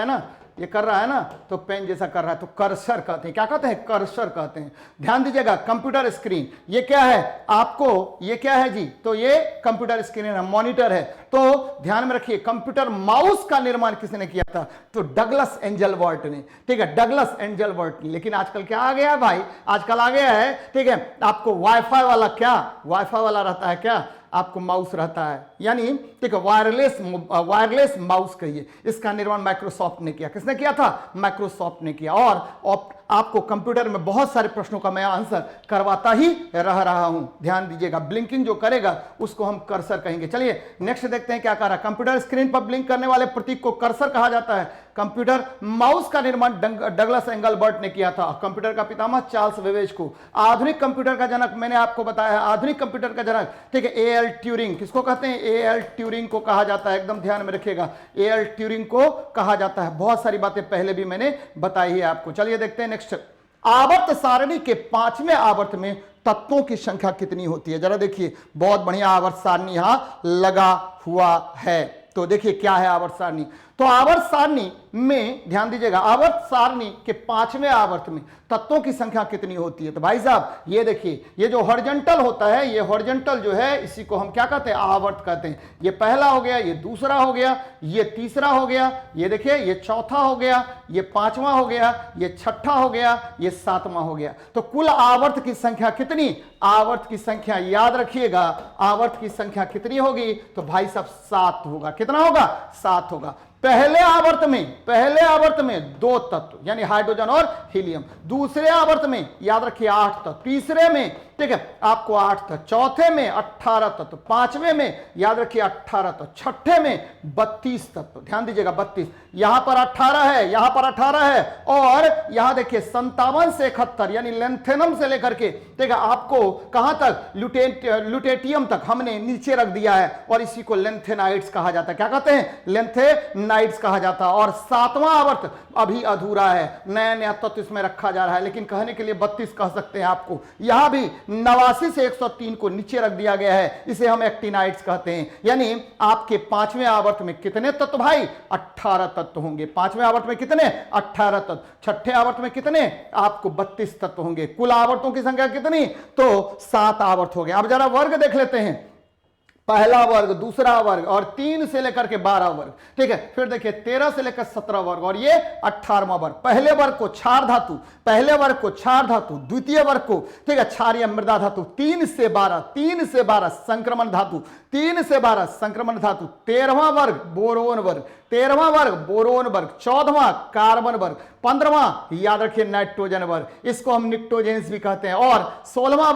है ना, तो पेन जैसा कर रहा है तो कर्सर कहते हैं। क्या कहते हैं, कर्सर कहते हैं। ध्यान दीजिएगा, कंप्यूटर स्क्रीन ये क्या है, आपको ये क्या है जी, तो ये कंप्यूटर स्क्रीन है, मॉनिटर है। तो ध्यान में रखिए, कंप्यूटर माउस का निर्माण किसने किया था, तो डगलस एंजलबर्ट ने। ठीक है, डगलस एंजलबर्ट ने। लेकिन आजकल क्या आ गया है भाई, आजकल आ गया है, ठीक है, आपको वाईफाई वाला रहता है, क्या आपको माउस रहता है, यानी ठीक है वायरलेस माउस कहिए। इसका निर्माण माइक्रोसॉफ्ट ने किया। किसने किया था, माइक्रोसॉफ्ट ने किया। और आपको कंप्यूटर में बहुत सारे प्रश्नों का मैं आंसर करवाता ही रह रहा हूं। ध्यान दीजिएगा, ब्लिंकिंग जो करेगा उसको हम कर्सर कहेंगे। चलिए नेक्स्ट देखते हैं क्या कह रहा है। कंप्यूटर स्क्रीन पर ब्लिंक करने वाले प्रतीक को कर्सर कहा जाता है। कंप्यूटर माउस का निर्माण डगलस एंगलबर्ट ने किया था। कंप्यूटर का पितामह चार्ल्स बेबेज को। आधुनिक कंप्यूटर का जनक मैंने आपको बताया है, आधुनिक कंप्यूटर का जनक, ठीक है, एएल ट्यूरिंग। किसको कहते हैं, एएल ट्यूरिंग को कहा जाता है। एकदम ध्यान में रखिएगा, एएल ट्यूरिंग को कहा जाता है। बहुत सारी बातें पहले भी मैंने बताई है आपको। चलिए देखते हैं नेक्स्ट। आवर्त सारणी के 5वें आवर्त में तत्वों की संख्या कितनी होती है, जरा देखिए। बहुत बढ़िया आवर्त सारणी यहां लगा हुआ है। तो देखिए क्या है आवर्त सारणी। तो आवर्त सारणी में ध्यान दीजिएगा, आवर्त सारणी के 5वें आवर्त में तत्वों की संख्या कितनी होती है। तो भाई साहब ये देखिए, ये जो हॉरिजॉन्टल होता है, ये हॉरिजॉन्टल जो है इसी को हम क्या कहते हैं, आवर्त कहते हैं। ये पहला हो गया, ये दूसरा हो गया, ये तीसरा हो गया, ये देखिए ये चौथा हो गया, ये 5वां हो गया, ये 6ठा हो गया, ये 7वां हो गया। तो कुल आवर्त की संख्या कितनी, आवर्त की संख्या याद रखिएगा, आवर्त की संख्या कितनी होगी, तो भाई साहब 7 होगा। कितना होगा, 7 होगा। पहले आवर्त में 2 तत्व यानी हाइड्रोजन और हीलियम, दूसरे आवर्त में याद रखिए 8 तत्व, तीसरे में ठीक है आपको 8 तत्व, चौथे में 18 तत्व, 5वें में याद रखिए 18 तत्व, छठे में 32 तत्व। ध्यान दीजिएगा 32, यहां पर 18 है, यहां पर 18 है, और यहां देखिए 57 से 71 यानी लेंथेनम से लेकर के ठीक है आपको कहां तक, ल्यूटेटियम तक हमने नीचे रख दिया है, और इसी को लेंथेनाइड्स कहा जाता है। क्या कहते हैं, लेंथेनाइड्स कहा जाता है। और 7वां आवर्त अभी अधूरा है, नया नया तत्व इसमें रखा जा रहा है, लेकिन कहने के लिए 32 कह सकते हैं आपको। यहां भी 89 से 103 को नीचे रख दिया गया है, इसे हम एक्टिनाइड्स कहते हैं। यानी आपके 5वें आवर्त में कितने तत्व भाई, 18 तत्व होंगे। 5वें आवर्त में कितने, 18 तत्व। छठे आवर्त में कितने, आपको 32 तत्व होंगे। कुल आवर्तों की संख्या कितनी, तो 7 आवर्त हो गए। अब जरा वर्ग देख लेते हैं, पहला वर्ग, दूसरा वर्ग, और 3 से लेकर के 12 वर्ग। ठीक है, फिर देखिए 13 से लेकर 17 वर्ग, और ये 18वां वर्ग। पहले वर्ग को क्षार धातु, द्वितीय वर्ग को ठीक है क्षारीय मृदा धातु, 3 से 12 संक्रमण धातु, 3 से 12 संक्रमण धातु। 13वां वर्ग बोरोन वर्ग, 14वां कार्बन वर्ग, 15वां याद रखिए नाइट्रोजन वर्ग, इसको हम निक्टोजेंस भी कहते हैं। और 16वां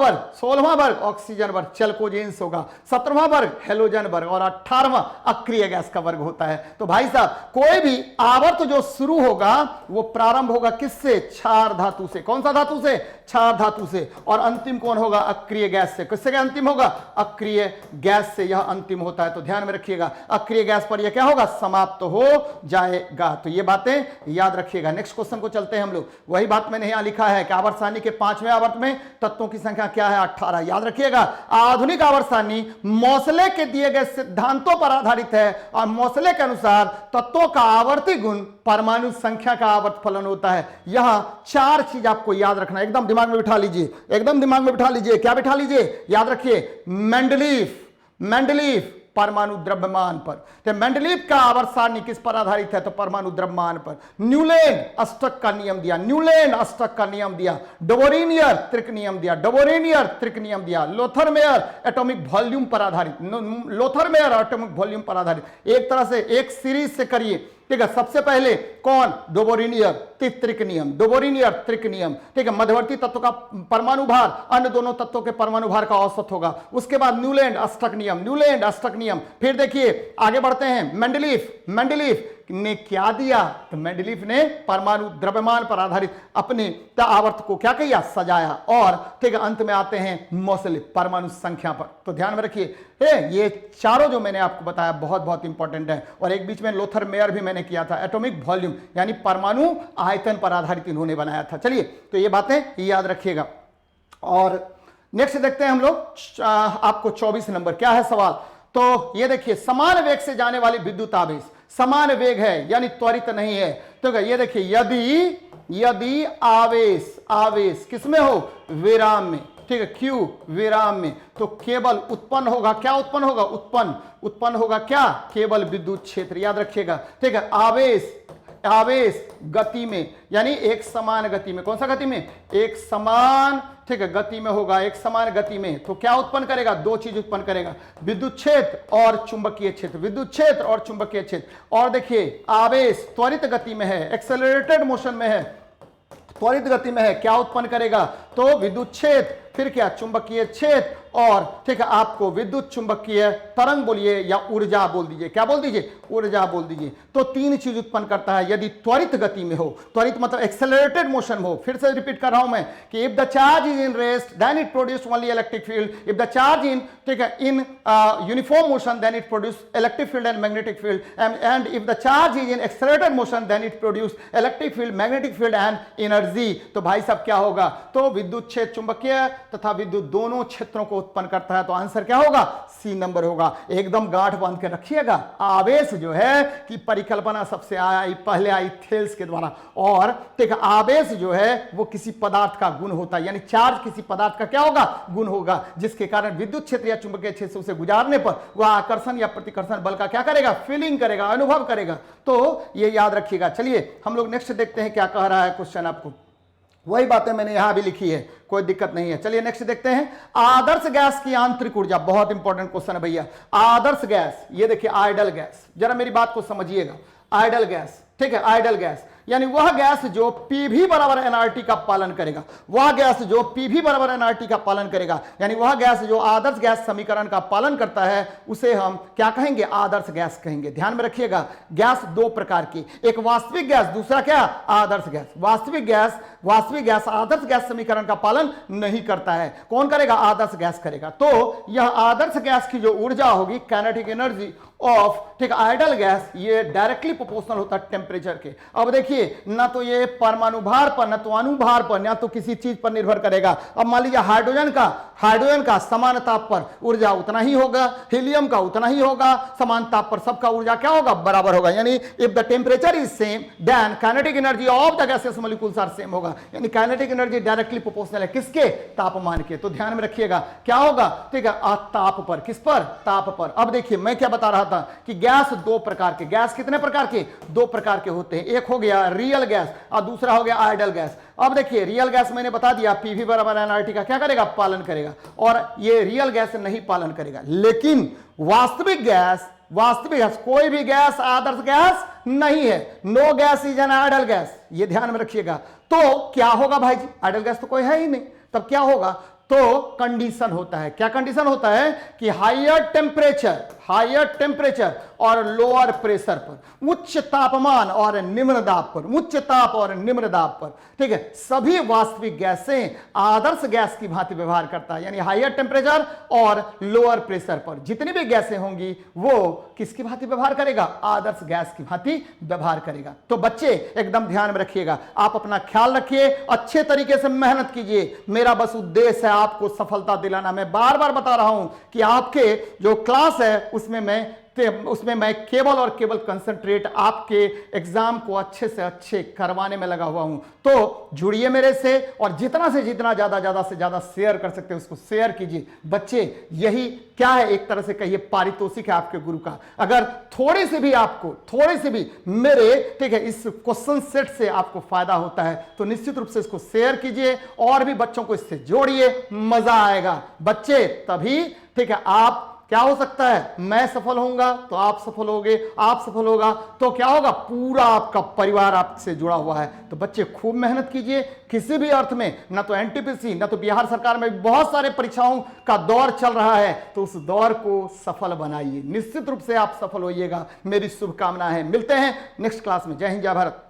वर्ग ऑक्सीजन वर्ग, चेल्कोजेंस होगा। 17वां वर्ग वर्ग हेलोजन वर्ग और 18वां अक्रिय गैस का वर्ग होता है। तो भाई साहब कोई भी आवर्त जो शुरू होगा वो प्रारंभ होगा किससे? क्षार धातु से। कौन सा धातु से? क्षार धातु से। और अंतिम कौन होगा? अक्रिय गैस से। किससे अंतिम होगा? अक्रिय गैस से यह अंतिम होता है। तो ध्यान में रखिएगा अक्रिय गैस पर यह क्या होगा? समाप्त हो जाएगा। तो ये बातें याद रखिएगा। नेक्स्ट क्वेश्चन को चलते हैं हम लोग। वही बात मैंने यहां लिखा है कि आवर्त सारणी के 5वें आवर्त में तत्वों की संख्या क्या है? 18। याद रखिएगा आधुनिक आवर्त सारणी मोसले के दिए गए सिद्धांतों पर आधारित है और मोसले के अनुसार तत्वों का आवर्ती गुण परमाणु संख्या का आवर्त फलन होता है। यहां 4 चीज आपको याद रखना, एकदम दिमाग में बिठा लीजिए, एकदम दिमाग में बिठा लीजिए। क्या बिठा लीजिए? याद रखिए मेंडलीफ परमाणु द्रव्यमान पर। तो मेंडलीफ का आवर्त सारणी किस पर आधारित है? तो परमाणु द्रव्यमान पर। न्यूलैंड अष्टक का नियम दिया, न्यूलैंड अष्टक का नियम दिया, डोबोरिनियर त्रिक नियम दिया, डोबोरिनियर त्रिक नियम दिया, लोथरमेयर एटॉमिक वॉल्यूम पर आधारित, लोथरमेयर एटॉमिक वॉल्यूम पर आधारित। एक तरह से एक सीरीज से करिए, ठीक है। सबसे पहले कौन? डोबोरिनियर त्रिक नियम, डोबोरिनियर त्रिक नियम, ठीक है। मध्यवर्ती तत्व का परमाणु भार अन्य दोनों तत्वों के परमाणु भार का औसत होगा। उसके बाद न्यूलैंड अष्टक नियम, न्यूलैंड अष्टक नियम। फिर देखिए आगे बढ़ते हैं, मेंडलीफ ने क्या दिया? तो मेंडलीफ ने परमाणु द्रव्यमान पर आधारित अपने आवर्त को क्या किया? सजाया। और ठीक है अंत में आते हैं मोसले परमाणु संख्या पर। तो ध्यान में रखिए ये चारों जो मैंने आपको बताया बहुत बहुत इंपॉर्टेंट है। और एक बीच में लोथर मेयर भी मैंने किया था, एटॉमिक वॉल्यूम यानी परमाणु आयतन पर आधारित इन्होंने बनाया था। चलिए तो ये बातें याद रखिएगा। और नेक्स्ट देखते हैं हम लोग आपको 24 नंबर क्या है सवाल। तो ये देखिए समान वेग से जाने वाली विद्युत आवेश, समान वेग है यानी त्वरित नहीं है। तो ये देखिए यदि आवेश किसमें हो? विराम में, ठीक है, क्यू विराम में, तो केवल उत्पन्न होगा, क्या उत्पन्न होगा? उत्पन्न होगा क्या? केवल विद्युत क्षेत्र। याद रखिएगा, ठीक है। आवेश गति में यानी एक समान गति में, कौन सा गति में? एक समान, ठीक है, गति में होगा, एक समान गति में। तो क्या उत्पन्न करेगा? 2 चीज उत्पन्न करेगा, विद्युत क्षेत्र और चुंबकीय क्षेत्र, विद्युत क्षेत्र और चुंबकीय क्षेत्र। और देखिए आवेश त्वरित गति में है, एक्सेलरेटेड मोशन में है, त्वरित गति में है, क्या उत्पन्न करेगा? तो विद्युत क्षेत्र, फिर क्या? चुंबकीय क्षेत्र और ठीक है आपको विद्युत चुंबकीय तरंग बोलिए या ऊर्जा बोल दीजिए। क्या बोल दीजिए? ऊर्जा बोल दीजिए। तो 3 चीज उत्पन्न करता है यदि त्वरित गति में हो, त्वरित मतलब एक्सेलरेटेड मोशन में हो। फिर से रिपीट कर रहा हूं मैं कि if the charge is in rest then it produce only electric field, if the charge in, ठीक है, in uniform motion then it produce electric field and magnetic field, and if the charge is in accelerated motion then it produce electric field, magnetic field and energy. तो भाई साहब क्या होगा? तो विद्युत क्षेत्र चुंबकीय तथा विद्युत दोनों क्षेत्रों को उत्पन्न करता है। तो आंसर क्या होगा? सी नंबर होगा। एकदम गांठ बांध के रखिएगा। आवेश जो है कि परिकल्पना सबसे पहले आई थेल्स के द्वारा। और ठीक है आवेश जो है वो किसी पदार्थ का गुण होता है, यानी चार्ज किसी पदार्थ का क्या होगा? गुण होगा, जिसके कारण विद्युत क्षेत्र या चुंबकीय क्षेत्र से गुजारने पर वह आकर्षण या प्रतिकर्षण बल का क्या करेगा? फीलिंग करेगा, अनुभव करेगा। तो ये याद रखिएगा। चलिए हम लोग नेक्स्ट देखते हैं क्या कह रहा है क्वेश्चन आपको। वही बातें मैंने यहां भी लिखी है, कोई दिक्कत नहीं है। चलिए नेक्स्ट देखते हैं। आदर्श गैस की आंतरिक ऊर्जा, बहुत इंपॉर्टेंट क्वेश्चन है भैया। आदर्श गैस, ये देखिए आइडल गैस, जरा मेरी बात को समझिएगा। आइडल गैस, ठीक है, आइडल गैस यानी वह गैस जो PV बराबर nRT का पालन करेगा, वह गैस जो PV बराबर nRT का पालन करेगा, यानी वह गैस जो आदर्श गैस समीकरण का पालन करता है, उसे हम क्या कहेंगे? आदर्श गैस कहेंगे। ध्यान में रखिएगा गैस 2 प्रकार की, एक वास्तविक गैस, दूसरा क्या? आदर्श गैस। वास्तविक गैस आदर्श गैस समीकरण का पालन नहीं करता है। कौन करेगा? आदर्श गैस करेगा। तो यह आदर्श गैस की जो ऊर्जा होगी, काइनेटिक एनर्जी ऑफ, ठीक, आइडल गैस, ये डायरेक्टली प्रोपोर्शनल होता है टेम्परेचर के। अब देखिए ना तो ये परमाणु भार पर, ना तो अणुभार पर, ना तो किसी चीज पर निर्भर करेगा। अब मान लीजिए हाइड्रोजन का समान ताप पर ऊर्जा उतना ही होगा, हीलियम का उतना ही होगा, समान ताप पर सबका ऊर्जा क्या होगा? बराबर होगा। यानी if the temperature is same then kinetic energy of the gases molecules are same होगा। यानी काइनेटिक एनर्जी डायरेक्टली प्रोपोर्शनल है किसके? तापमान के। तो ध्यान में रखिएगा क्या होगा? ठीक है, ताप पर। किस पर? ताप पर। अब देखिए मैं क्या बता रहा था कि गैस 2 प्रकार के, गैस कितने प्रकार के? 2 प्रकार के होते हैं। एक हो गया रियल गैस और दूसरा हो गया आइडल गैस। अब देखिए रियल गैस मैंने बता दिया PV बराबर nRT का क्या करेगा? पालन करेगा। और ये रियल गैस नहीं पालन करेगा। लेकिन वास्तविक गैस, कोई भी गैस आदर्श गैस नहीं है। No gas is an ideal gas, ये ध्यान में रखिएगा। तो क्या होगा भाई जी? आइडल गैस तो कोई है ही नहीं, तब क्या होगा? तो कंडीशन होता है, क्या कंडीशन होता है कि हायर टेम्परेचर और लोअर प्रेशर पर, उच्च तापमान और निम्न दाब पर, उच्च ताप और निम्न दाब पर, ठीक है, सभी वास्तविक गैसें आदर्श गैस की भांति व्यवहार करता है। यानी हायर टेम्परेचर और लोअर प्रेशर पर जितनी भी गैसें होंगी वो किसकी भांति व्यवहार करेगा? आदर्श गैस की भांति व्यवहार करेगा। तो बच्चे एकदम ध्यान में रखिएगा, आप अपना ख्याल रखिए, अच्छे तरीके से मेहनत कीजिए। मेरा बस उद्देश्य है आपको सफलता दिलाना। मैं बार बार बता रहा हूं कि आपके जो क्लास है उसमें मैं केवल और केवल कंसंट्रेट आपके एग्जाम को अच्छे से अच्छे करवाने में लगा हुआ हूं। तो जुड़िए मेरे से और जितना से जितना ज्यादा शेयर कर सकते हैं उसको शेयर कीजिए। बच्चे यही क्या है, एक तरह से कहिए पारितोषिक है आपके गुरु का। अगर थोड़ी सी भी मेरे, ठीक है, इस क्वेश्चन सेट से आपको फायदा होता है तो निश्चित रूप से इसको शेयर कीजिए और भी बच्चों को इससे जोड़िए, मजा आएगा बच्चे। तभी, ठीक है, आप क्या हो सकता है, मैं सफल होऊंगा तो आप सफल होगे, आप सफल होगा तो क्या होगा, पूरा आपका परिवार आपसे जुड़ा हुआ है। तो बच्चे खूब मेहनत कीजिए। किसी भी अर्थ में, ना तो एनटीपीसी ना तो बिहार सरकार में बहुत सारे परीक्षाओं का दौर चल रहा है, तो उस दौर को सफल बनाइए। निश्चित रूप से आप सफल होइएगा, मेरी शुभकामना है। मिलते हैं नेक्स्ट क्लास में। जय हिंद, जय भारत।